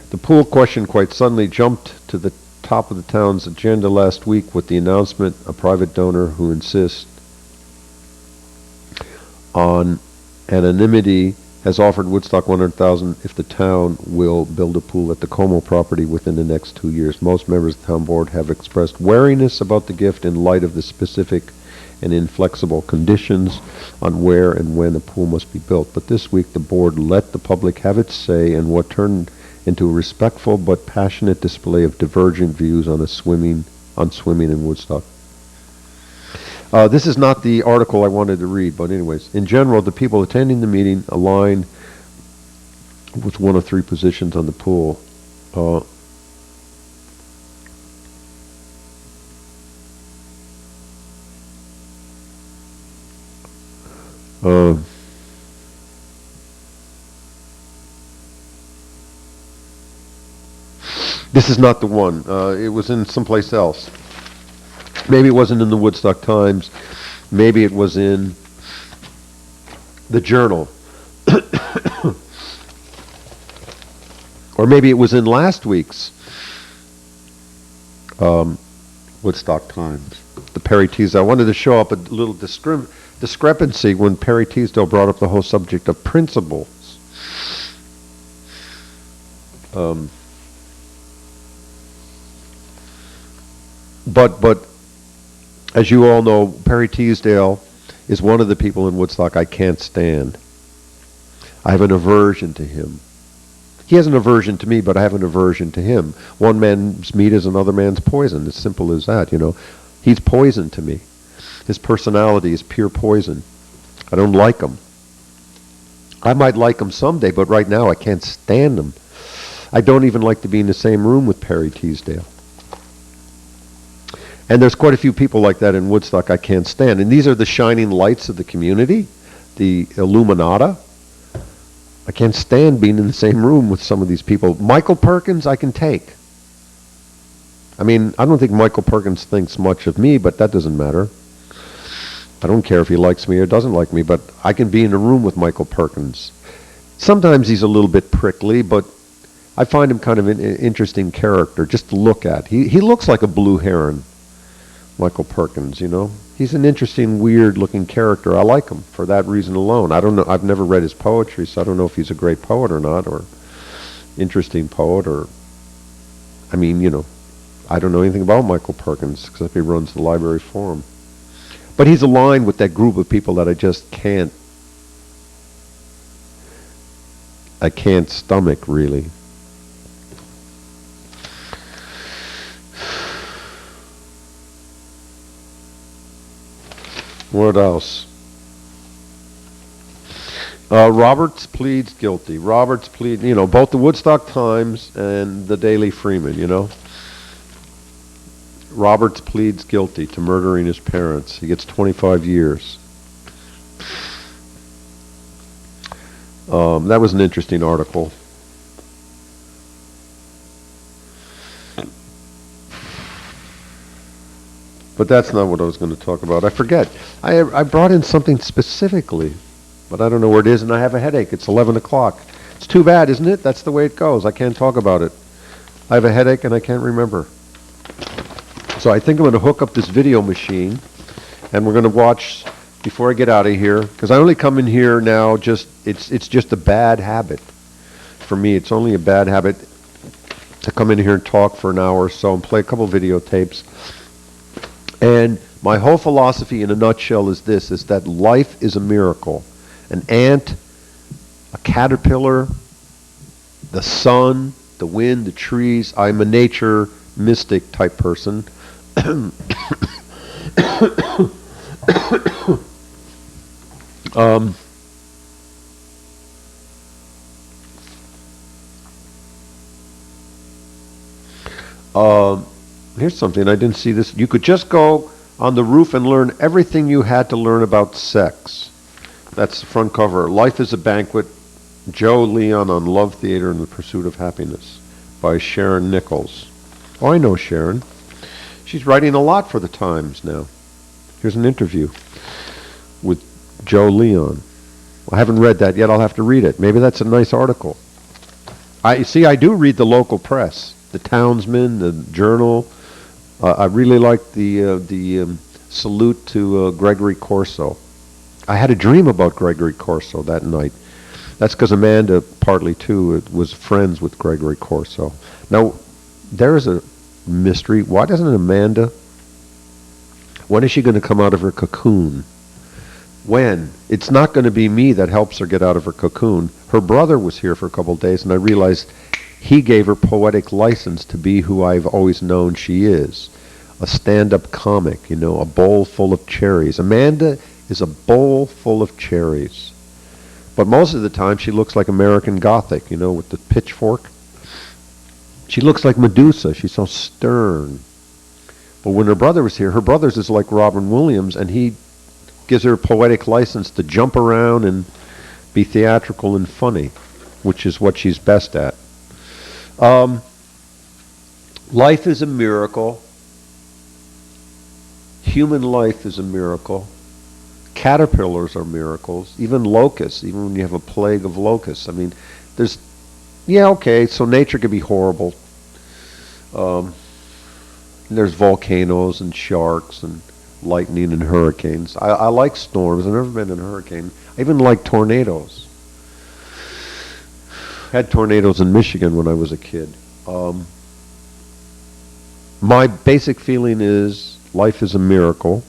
The pool question quite suddenly jumped to the top of the town's agenda last week with the announcement a private donor who insists on anonymity has offered Woodstock $100,000 if the town will build a pool at the Como property within the next 2 years. Most members of the town board have expressed wariness about the gift in light of the specific and inflexible conditions on where and when a pool must be built. But this week the board let the public have its say in what turned into a respectful but passionate display of divergent views on swimming in Woodstock. This is not the article I wanted to read, but anyways, in general, the people attending the meeting aligned with one of 3 positions on the pool. This is not the one. It was in someplace else. Maybe it wasn't in the Woodstock Times. Maybe it was in the Journal. Or maybe it was in last week's Woodstock Times. The Perry Teasdale. I wanted to show up a little discrepancy when Perry Teasdale brought up the whole subject of principles. But as you all know, Perry Teasdale is one of the people in Woodstock I can't stand. I have an aversion to him. He has an aversion to me, but I have an aversion to him. One man's meat is another man's poison. As simple as that, He's poison to me. His personality is pure poison. I don't like him. I might like him someday, but right now I can't stand him. I don't even like to be in the same room with Perry Teasdale. And there's quite a few people like that in Woodstock I can't stand. And these are the shining lights of the community, the Illuminata. I can't stand being in the same room with some of these people. Michael Perkins, I can take. I mean, I don't think Michael Perkins thinks much of me, but that doesn't matter. I don't care if he likes me or doesn't like me, but I can be in a room with Michael Perkins. Sometimes he's a little bit prickly, but I find him kind of an interesting character just to look at. He looks like a blue heron. Michael Perkins, He's an interesting, weird-looking character. I like him for that reason alone. I don't know. I've never read his poetry, so I don't know if he's a great poet or not, or interesting poet, or... I don't know anything about Michael Perkins, except he runs the Library Forum. But he's aligned with that group of people that I just can't stomach, really. What else? Roberts pleads guilty. Roberts plead, both the Woodstock Times and the Daily Freeman, Roberts pleads guilty to murdering his parents. He gets 25 years. That was an interesting article. But that's not what I was going to talk about. I forget. I brought in something specifically, but I don't know where it is, and I have a headache. It's 11 o'clock. It's too bad, isn't it? That's the way it goes. I can't talk about it. I have a headache, and I can't remember. So I think I'm going to hook up this video machine, and we're going to watch before I get out of here, because I only come in here now it's just a bad habit. For me, it's only a bad habit to come in here and talk for an hour or so and play a couple videotapes. And my whole philosophy in a nutshell is this, is that life is a miracle. An ant, a caterpillar, the sun, the wind, the trees. I'm a nature mystic type person. Here's something, I didn't see this. You could just go on the roof and learn everything you had to learn about sex. That's the front cover. Life is a Banquet, Joe Leon on Love Theater and the Pursuit of Happiness by Sharon Nichols. Oh, I know Sharon. She's writing a lot for the Times now. Here's an interview with Joe Leon. I haven't read that yet. I'll have to read it. Maybe that's a nice article. I do read the local press, the Townsman, the Journal. I really like the salute to Gregory Corso. I had a dream about Gregory Corso that night. That's because Amanda, partly too, was friends with Gregory Corso. Now, there is a mystery. Why doesn't Amanda, when is she going to come out of her cocoon? When? It's not going to be me that helps her get out of her cocoon. Her brother was here for a couple of days, and I realized he gave her poetic license to be who I've always known she is. A stand-up comic, a bowl full of cherries. Amanda is a bowl full of cherries. But most of the time she looks like American Gothic, with the pitchfork. She looks like Medusa. She's so stern. But when her brother was here, her brother's is like Robin Williams, and he gives her a poetic license to jump around and be theatrical and funny, which is what she's best at. Life is a miracle. Human life is a miracle. Caterpillars are miracles. Even locusts, even when you have a plague of locusts. I mean, so nature can be horrible. There's volcanoes and sharks and lightning and hurricanes. I like storms. I've never been in a hurricane. I even like tornadoes. Had tornadoes in Michigan when I was a kid. My basic feeling is life is a miracle.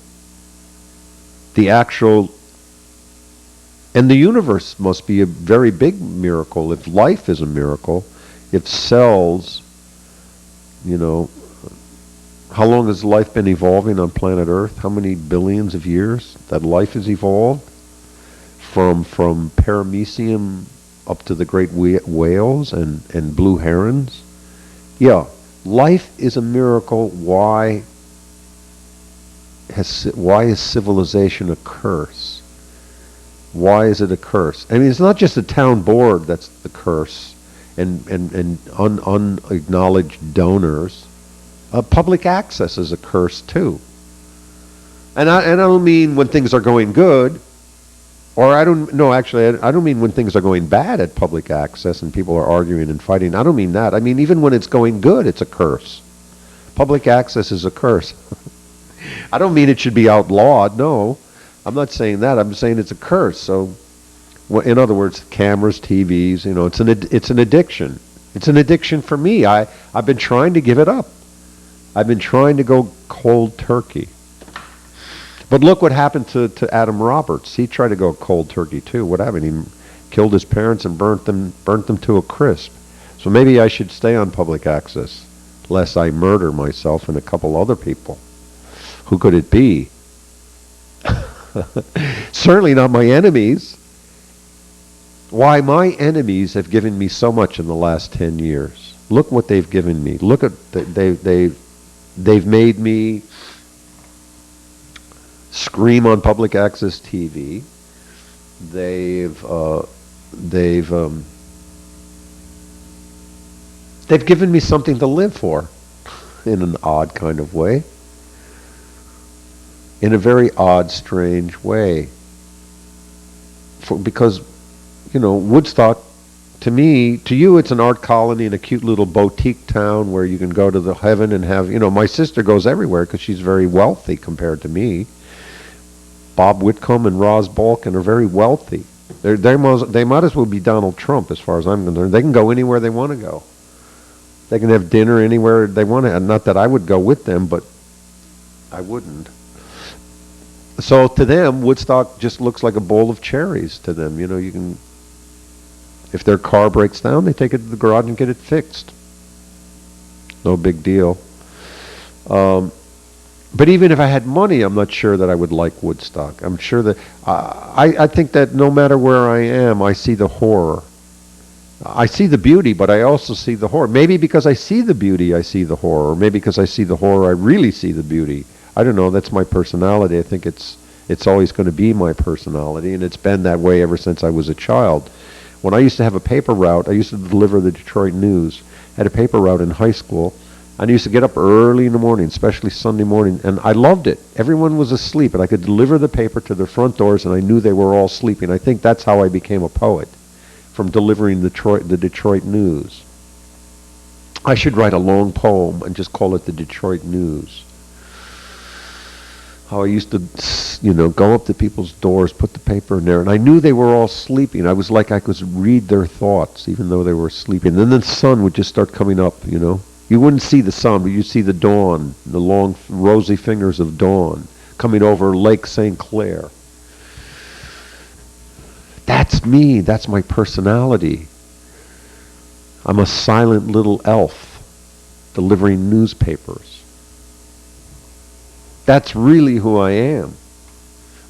And the universe must be a very big miracle. If life is a miracle, if cells, how long has life been evolving on planet Earth? How many billions of years that life has evolved? From paramecium up to the great whales and blue herons? Yeah, life is a miracle. Why is civilization a curse? Why is it a curse? I mean, it's not just the town board that's the curse and unacknowledged donors. Public access is a curse too. And I don't mean when things are going good, I don't mean when things are going bad at public access and people are arguing and fighting. I don't mean that. I mean even when it's going good, it's a curse. Public access is a curse. I don't mean it should be outlawed. No, I'm not saying that. I'm saying it's a curse. So, in other words, cameras, TVs, it's an addiction. It's an addiction for me. I've been trying to give it up. I've been trying to go cold turkey. But look what happened to Adam Roberts. He tried to go cold turkey too. What happened? He killed his parents and burnt them to a crisp. So maybe I should stay on public access, lest I murder myself and a couple other people. Who could it be? Certainly not my enemies. Why, my enemies have given me so much in the last 10 years. Look what they've given me. Look at they've made me scream on public access TV. They've given me something to live for, in an odd kind of way, in a very odd, strange way. Because, Woodstock, to me, to you, it's an art colony in a cute little boutique town where you can go to the heaven and have, my sister goes everywhere because she's very wealthy compared to me. Bob Whitcomb and Roz Balkan are very wealthy. They might as well be Donald Trump as far as I'm concerned. They can go anywhere they want to go. They can have dinner anywhere they want to. Not that I would go with them, but I wouldn't. So to them, Woodstock just looks like a bowl of cherries to them. You can, if their car breaks down, they take it to the garage and get it fixed. No big deal. But even if I had money, I'm not sure that I would like Woodstock. I'm sure that I think that no matter where I am, I see the horror. I see the beauty, but I also see the horror. Maybe because I see the beauty, I see the horror. Or maybe because I see the horror, I really see the beauty. I don't know. That's my personality. I think it's always going to be my personality, and it's been that way ever since I was a child. When I used to have a paper route, I used to deliver the Detroit News. I had a paper route in high school. And I used to get up early in the morning, especially Sunday morning, and I loved it. Everyone was asleep, and I could deliver the paper to their front doors, and I knew they were all sleeping. I think that's how I became a poet, from delivering the Detroit News. I should write a long poem and just call it the Detroit News. How I used to, go up to people's doors, put the paper in there, and I knew they were all sleeping. I was like I could read their thoughts, even though they were sleeping. And then the sun would just start coming up, You wouldn't see the sun, but you'd see the dawn, the long, rosy fingers of dawn coming over Lake St. Clair. That's me. That's my personality. I'm a silent little elf delivering newspapers. That's really who I am.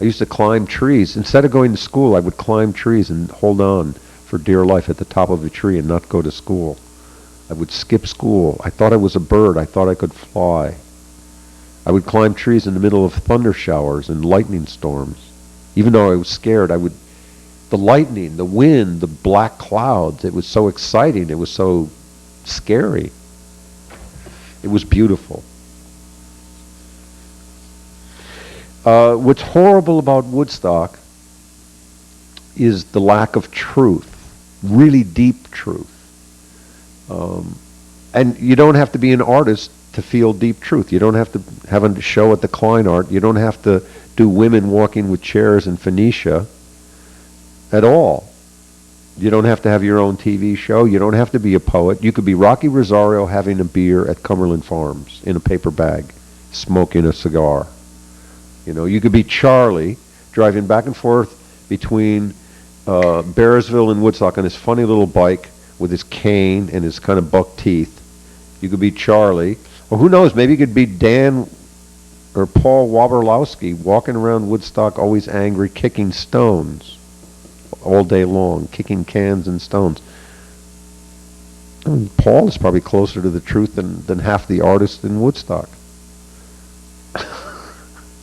I used to climb trees. Instead of going to school, I would climb trees and hold on for dear life at the top of a tree and not go to school. I would skip school. I thought I was a bird. I thought I could fly. I would climb trees in the middle of thunder showers and lightning storms. Even though I was scared, the lightning, the wind, the black clouds, it was so exciting. It was so scary. It was beautiful. What's horrible about Woodstock is the lack of truth, really deep truth. And you don't have to be an artist to feel deep truth. You don't have to have a show at the Klein Art. You don't have to do women walking with chairs in Phoenicia at all. You don't have to have your own TV show. You don't have to be a poet. You could be Rocky Rosario having a beer at Cumberland Farms in a paper bag, smoking a cigar. You could be Charlie driving back and forth between Bearsville and Woodstock on his funny little bike with his cane and his kind of buck teeth. You could be Charlie. Or who knows, maybe you could be Dan or Paul Waberlowski walking around Woodstock always angry, kicking stones all day long, kicking cans and stones. Paul is probably closer to the truth than half the artists in Woodstock.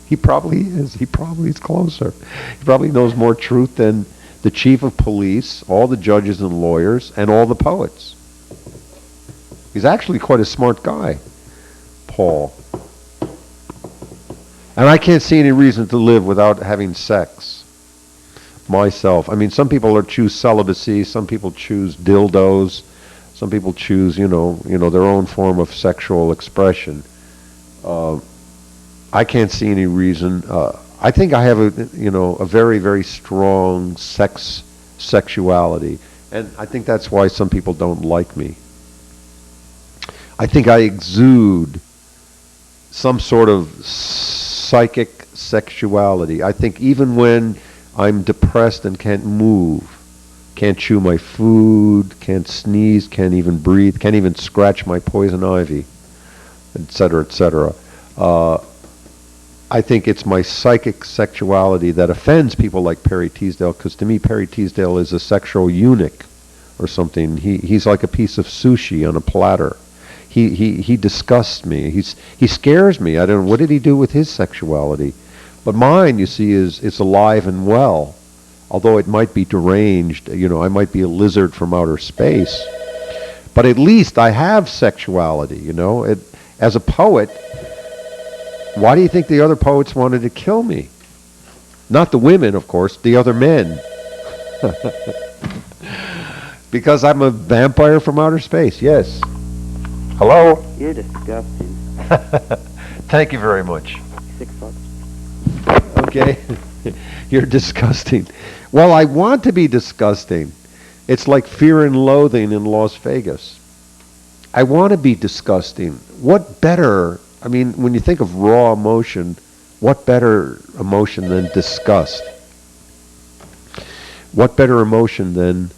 He probably is. He probably is closer. He probably knows more truth than the chief of police, all the judges and lawyers, and all the poets. He's actually quite a smart guy, Paul. And I can't see any reason to live without having sex myself. I mean, some people choose celibacy, some people choose dildos, some people choose, their own form of sexual expression. I can't see any reason. I think I have a very, very strong sexuality, and I think that's why some people don't like me. I think I exude some sort of psychic sexuality. I think even when I'm depressed and can't move, can't chew my food, can't sneeze, can't even breathe, can't even scratch my poison ivy, etc., etc. I think it's my psychic sexuality that offends people like Perry Teasdale, because to me Perry Teasdale is a sexual eunuch or something. He's like a piece of sushi on a platter. He disgusts me. He scares me. I don't know, what did he do with his sexuality? But mine, you see, is alive and well. Although it might be deranged, I might be a lizard from outer space. But at least I have sexuality, as a poet. Why do you think the other poets wanted to kill me? Not the women, of course, the other men. Because I'm a vampire from outer space, yes. Hello? You're disgusting. Thank you very much. $6. Okay. You're disgusting. Well, I want to be disgusting. It's like Fear and Loathing in Las Vegas. I want to be disgusting. What better, when you think of raw emotion, what better emotion than disgust? What better emotion than,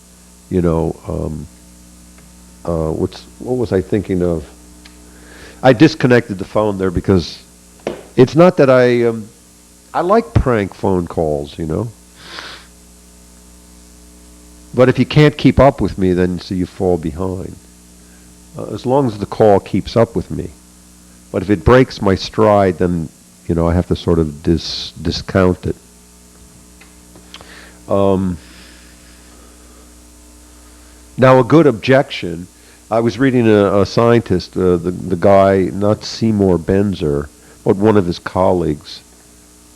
what was I thinking of? I disconnected the phone there because it's not that I like prank phone calls, But if you can't keep up with me, then so you fall behind. As long as the call keeps up with me. But if it breaks my stride, then, I have to sort of discount it. Now, a good objection. I was reading a scientist, the guy, not Seymour Benzer, but one of his colleagues,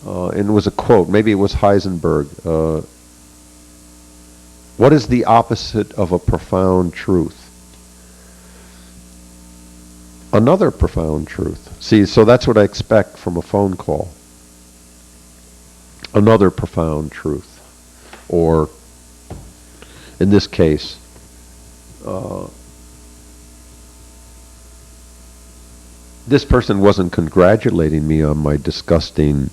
and it was a quote. Maybe it was Heisenberg. What is the opposite of a profound truth? Another profound truth. See, so that's what I expect from a phone call. Another profound truth. Or, in this case, this person wasn't congratulating me on my disgusting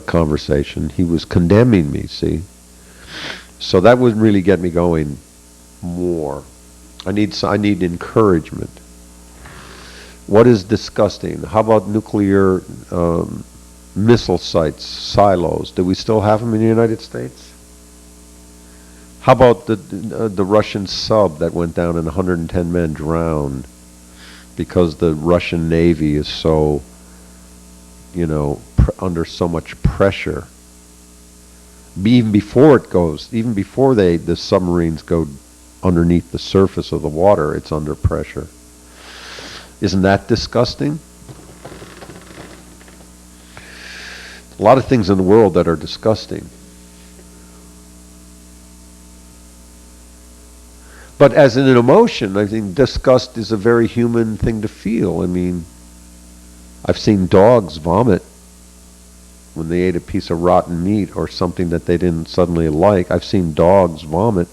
conversation. He was condemning me, see? So that wouldn't really get me going more. I need encouragement. What is disgusting? How about nuclear missile sites, silos? Do we still have them in the United States? How about the Russian sub that went down and 110 men drowned because the Russian Navy is so, under so much pressure? Even before the submarines go underneath the surface of the water, it's under pressure. Isn't that disgusting? A lot of things in the world that are disgusting. But as an emotion, I think disgust is a very human thing to feel. I've seen dogs vomit when they ate a piece of rotten meat or something that they didn't suddenly like. I've seen dogs vomit.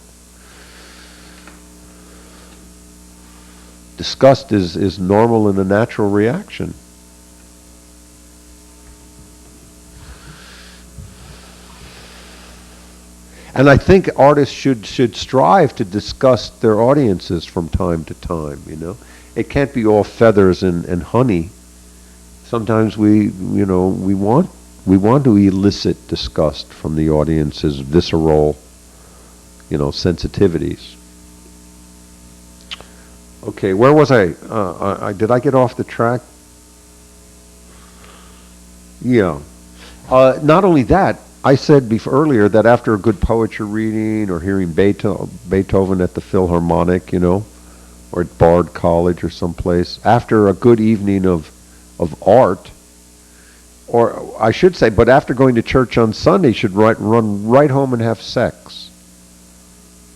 Disgust is normal and a natural reaction. And I think artists should strive to disgust their audiences from time to time, It can't be all feathers and honey. Sometimes we want to elicit disgust from the audience's visceral, sensitivities. Okay, where was I? Did I get off the track? Yeah. Not only that, I said earlier that after a good poetry reading or hearing Beethoven at the Philharmonic, or at Bard College or someplace, after a good evening of art, or I should say, but after going to church on Sunday, should run right home and have sex.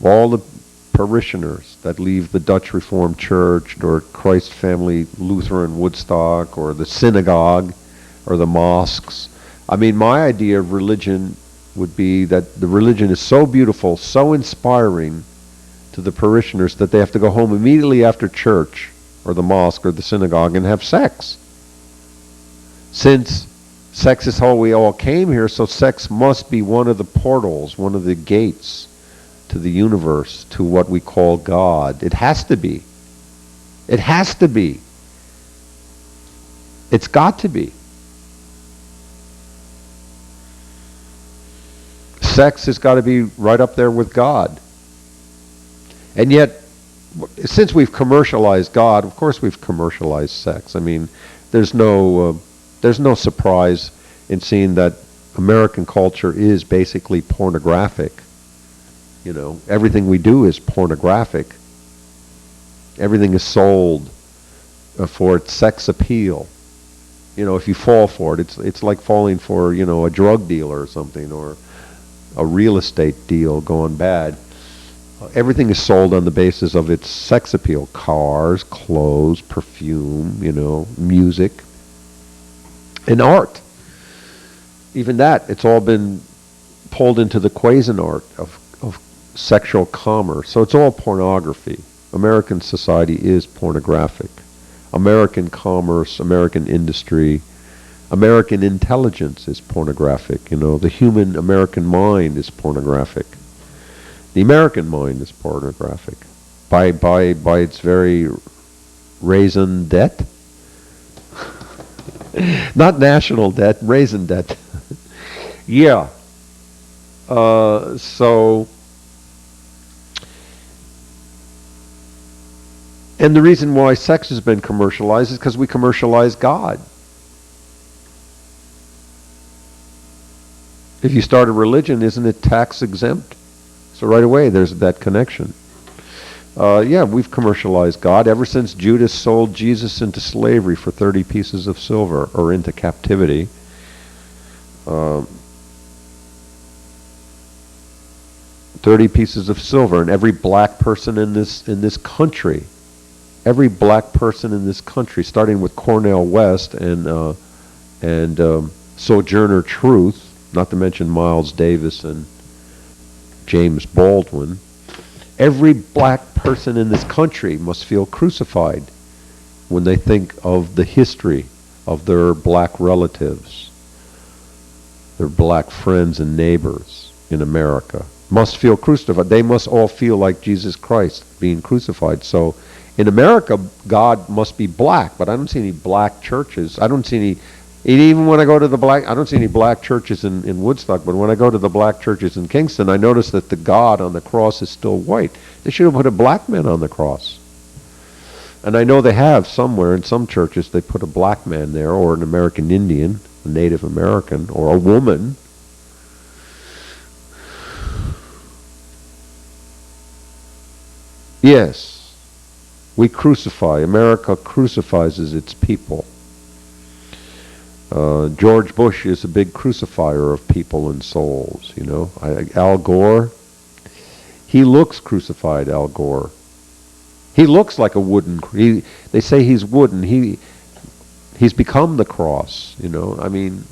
All the parishioners that leave the Dutch Reformed Church or Christ Family Lutheran Woodstock or the synagogue or the mosques. My idea of religion would be that the religion is so beautiful, so inspiring to the parishioners that they have to go home immediately after church or the mosque or the synagogue and have sex. Since Sex is how we all came here, so sex must be one of the portals, one of the gates to the universe, to what we call God. It has to be. It has to be. It's got to be. Sex has got to be right up there with God. And yet, since we've commercialized God, of course we've commercialized sex. I mean, there's no surprise in seeing that American culture is basically pornographic. You know, everything we do is pornographic. Everything is sold for its sex appeal. You know, if you fall for it, it's like falling for, you know, a drug dealer or something, or a real estate deal going bad. Everything is sold on the basis of its sex appeal. Cars, clothes, perfume, you know, music, and art. Even that, it's all been pulled into the Cuisinart of sexual commerce. So it's all pornography. American society is pornographic. American commerce, American industry, American intelligence is pornographic. You know, the human American mind is pornographic. The American mind is pornographic by its very raison d'etre. Not national debt, raison d'etre. Yeah. So, and the reason why sex has been commercialized is because we commercialize God. If you start a religion, isn't it tax exempt? So right away, there's that connection. Yeah, we've commercialized God ever since Judas sold Jesus into slavery for 30 pieces of silver, or into captivity. 30 pieces of silver, and every black person in this country, every black person in this country, starting with Cornel West and Sojourner Truth, not to mention Miles Davis and James Baldwin, every black person in this country must feel crucified when they think of the history of their black relatives, their black friends and neighbors in America. Must feel crucified. They must all feel like Jesus Christ being crucified. So in America, God must be black, but I don't see any black churches. I don't see any, even when I go to I don't see any black churches in Woodstock, but when I go to the black churches in Kingston, I notice that the God on the cross is still white. They should have put a black man on the cross. And I know they have somewhere in some churches, they put a black man there, or an American Indian, a Native American, or a woman. Yes, we crucify. America crucifies its people. George Bush is a big crucifier of people and souls, you know. Al Gore, he looks crucified, Al Gore. He looks like a wooden, they say he's wooden. He's become the cross, you know. I mean,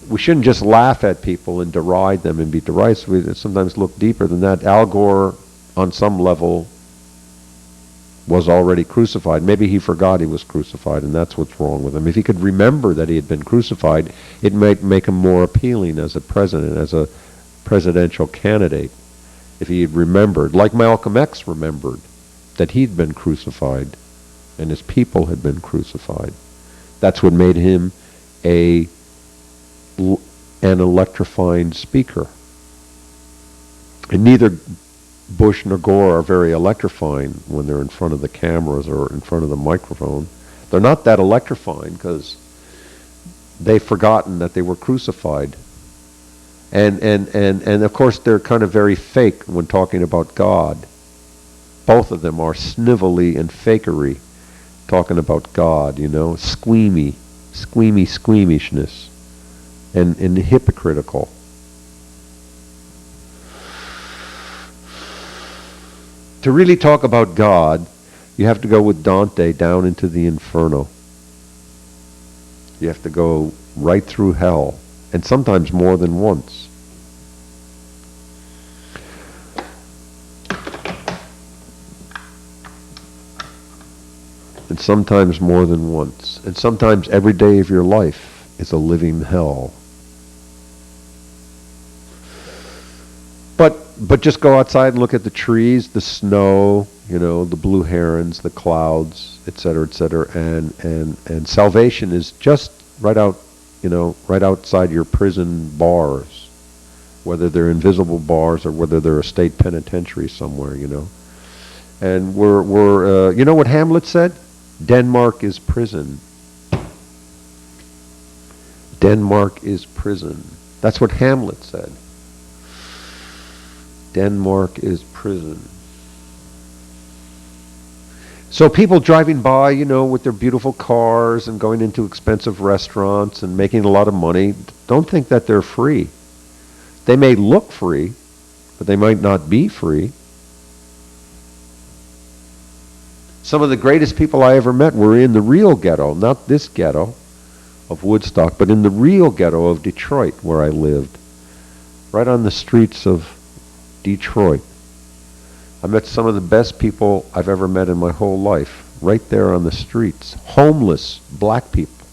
we shouldn't just laugh at people and deride them and be derisive. We sometimes look deeper than that. Al Gore, on some level, was already crucified. Maybe he forgot he was crucified, and that's what's wrong with him. If he could remember that he had been crucified, it might make him more appealing as a president, as a presidential candidate. If he had remembered, like Malcolm X remembered, that he'd been crucified and his people had been crucified. That's what made him an electrifying speaker. And neither Bush nor Gore are very electrifying when they're in front of the cameras or in front of the microphone. They're not that electrifying because they've forgotten that they were crucified. And of course they're kind of very fake when talking about God. Both of them are snivelly and fakery talking about God, you know, squeamishness, and hypocritical. To really talk about God, you have to go with Dante down into the inferno. You have to go right through hell, and sometimes more than once. And sometimes more than once. And sometimes every day of your life. is a living hell. But just go outside and look at the trees, the snow, the blue herons, the clouds, et cetera, and salvation is just right out, right outside your prison bars, whether they're invisible bars or whether they're a state penitentiary somewhere, And we're you know what Hamlet said? Denmark is prison. Denmark is prison. That's what Hamlet said. Denmark is prison. So people driving by, with their beautiful cars and going into expensive restaurants and making a lot of money, don't think that they're free. They may look free, but they might not be free. Some of the greatest people I ever met were in the real ghetto, not this ghetto of Woodstock, but in the real ghetto of Detroit where I lived, right on the streets of Detroit. I met some of the best people I've ever met in my whole life, right there on the streets. Homeless black people.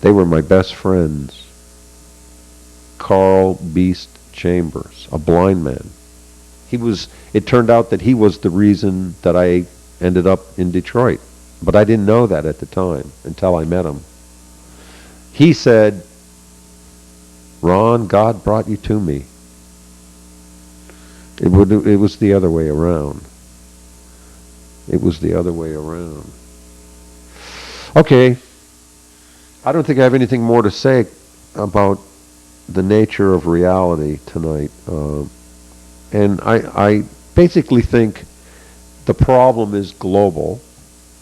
They were my best friends. Carl Beast Chambers, a blind man. It turned out that he was the reason that I ended up in Detroit. But I didn't know that at the time until I met him. He said, "Ron, God brought you to me." It was the other way around. It was the other way around. Okay. I don't think I have anything more to say about the nature of reality tonight. And I basically think the problem is global.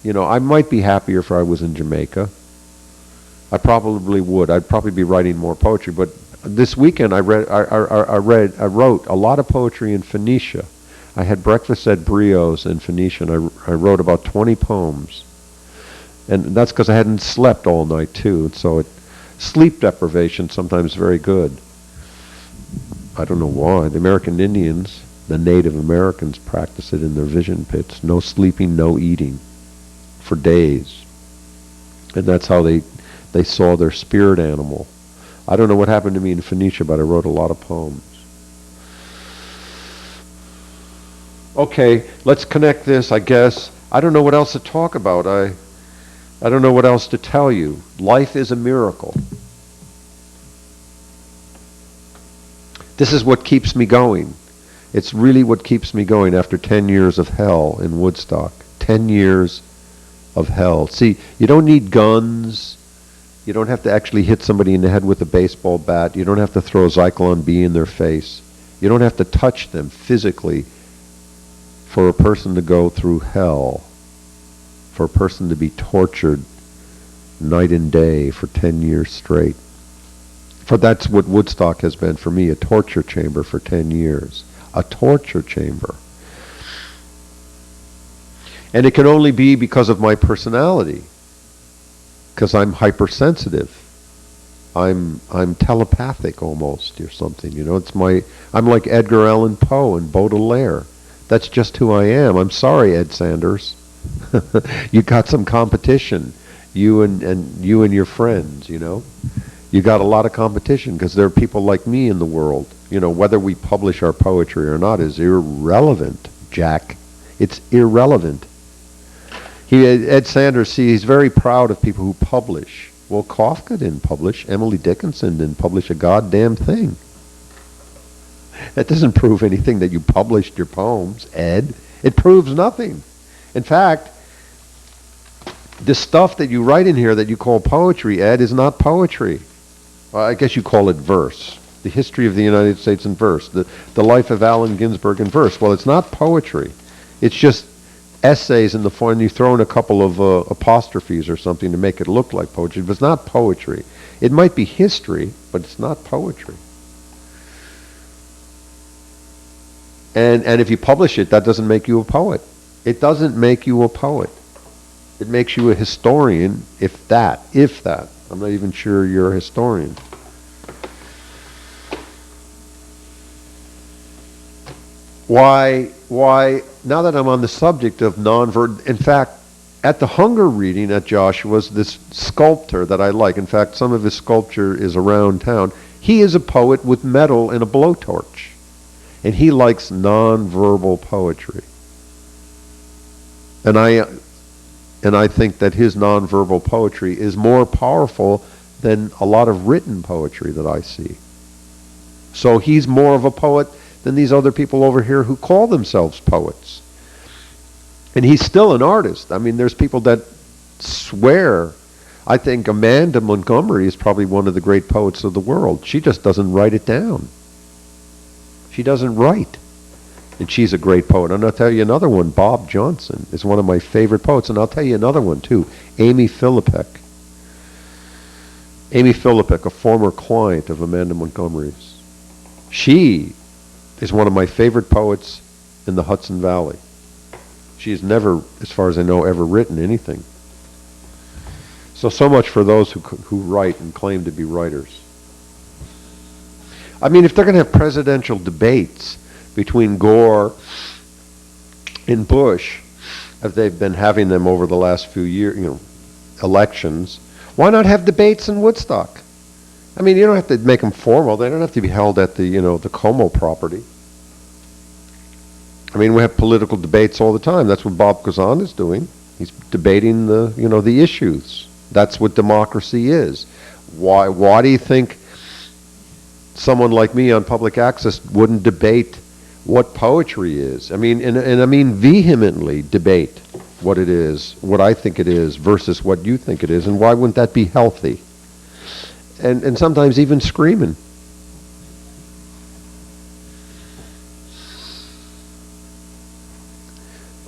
I might be happier if I was in Jamaica. I probably would. I'd probably be writing more poetry. But this weekend I wrote a lot of poetry in Phoenicia. I had breakfast at Brio's in Phoenicia, and I wrote about 20 poems. And that's because I hadn't slept all night, too. So sleep deprivation sometimes very good. I don't know why. The American Indians, the Native Americans, practice it in their vision pits. No sleeping, no eating for days. And that's how they saw their spirit animal. I don't know what happened to me in Phoenicia, but I wrote a lot of poems. Okay, let's connect this, I guess. I don't know what else to talk about. I don't know what else to tell you. Life is a miracle. This is what keeps me going. It's really what keeps me going after 10 years of hell in Woodstock. 10 years of hell. See, you don't need guns. You don't have to actually hit somebody in the head with a baseball bat. You don't have to throw Zyklon B in their face. You don't have to touch them physically for a person to go through hell, for a person to be tortured night and day for 10 years straight. For that's what Woodstock has been for me, a torture chamber for 10 years. A torture chamber. And it can only be because of my personality. Because I'm hypersensitive. I'm telepathic almost or something. I'm like Edgar Allan Poe and Baudelaire. That's just who I am. I'm sorry, Ed Sanders. You got some competition. You and your friends, You got a lot of competition because there are people like me in the world. Whether we publish our poetry or not is irrelevant, Jack. It's irrelevant. Ed Sanders, he's very proud of people who publish. Well, Kafka didn't publish. Emily Dickinson didn't publish a goddamn thing. That doesn't prove anything that you published your poems, Ed. It proves nothing. In fact, the stuff that you write in here that you call poetry, Ed, is not poetry. Well, I guess you call it verse. The history of the United States in verse. The life of Allen Ginsberg in verse. Well, it's not poetry. It's just essays in the form, you throw in a couple of apostrophes or something to make it look like poetry, but it's not poetry. It might be history, but it's not poetry. And if you publish it, that doesn't make you a poet. It doesn't make you a poet. It makes you a historian, if that. I'm not even sure you're a historian. Why, now that I'm on the subject of in fact, at the Hunger reading at Joshua's, this sculptor that I like, in fact, some of his sculpture is around town. He is a poet with metal and a blowtorch. And he likes non-verbal poetry. And I think that his non-verbal poetry is more powerful than a lot of written poetry that I see. So he's more of a poet than these other people over here who call themselves poets. And he's still an artist. I mean, there's people that swear. I think Amanda Montgomery is probably one of the great poets of the world. She just doesn't write it down. She doesn't write. And she's a great poet. And I'll tell you another one. Bob Johnson is one of my favorite poets. And I'll tell you another one, too. Amy Philippek. Amy Philippek, a former client of Amanda Montgomery's. She is one of my favorite poets in the Hudson Valley. She has never, as far as I know, ever written anything. So much for those who write and claim to be writers. I mean, if they're going to have presidential debates between Gore and Bush, as they've been having them over the last few years, elections, why not have debates in Woodstock? I mean, you don't have to make them formal. They don't have to be held at the Como property. I mean, we have political debates all the time. That's what Bob Kazan is doing. He's debating the issues. That's what democracy is. Why do you think someone like me on public access wouldn't debate what poetry is? I mean, and I mean vehemently debate what it is, what I think it is versus what you think it is, and why wouldn't that be healthy? And sometimes even screaming.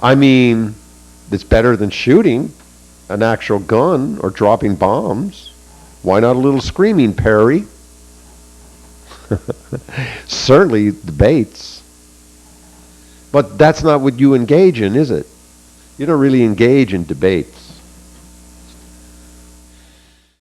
I mean, it's better than shooting an actual gun or dropping bombs. Why not a little screaming, Perry? Certainly debates. But that's not what you engage in, is it? You don't really engage in debates.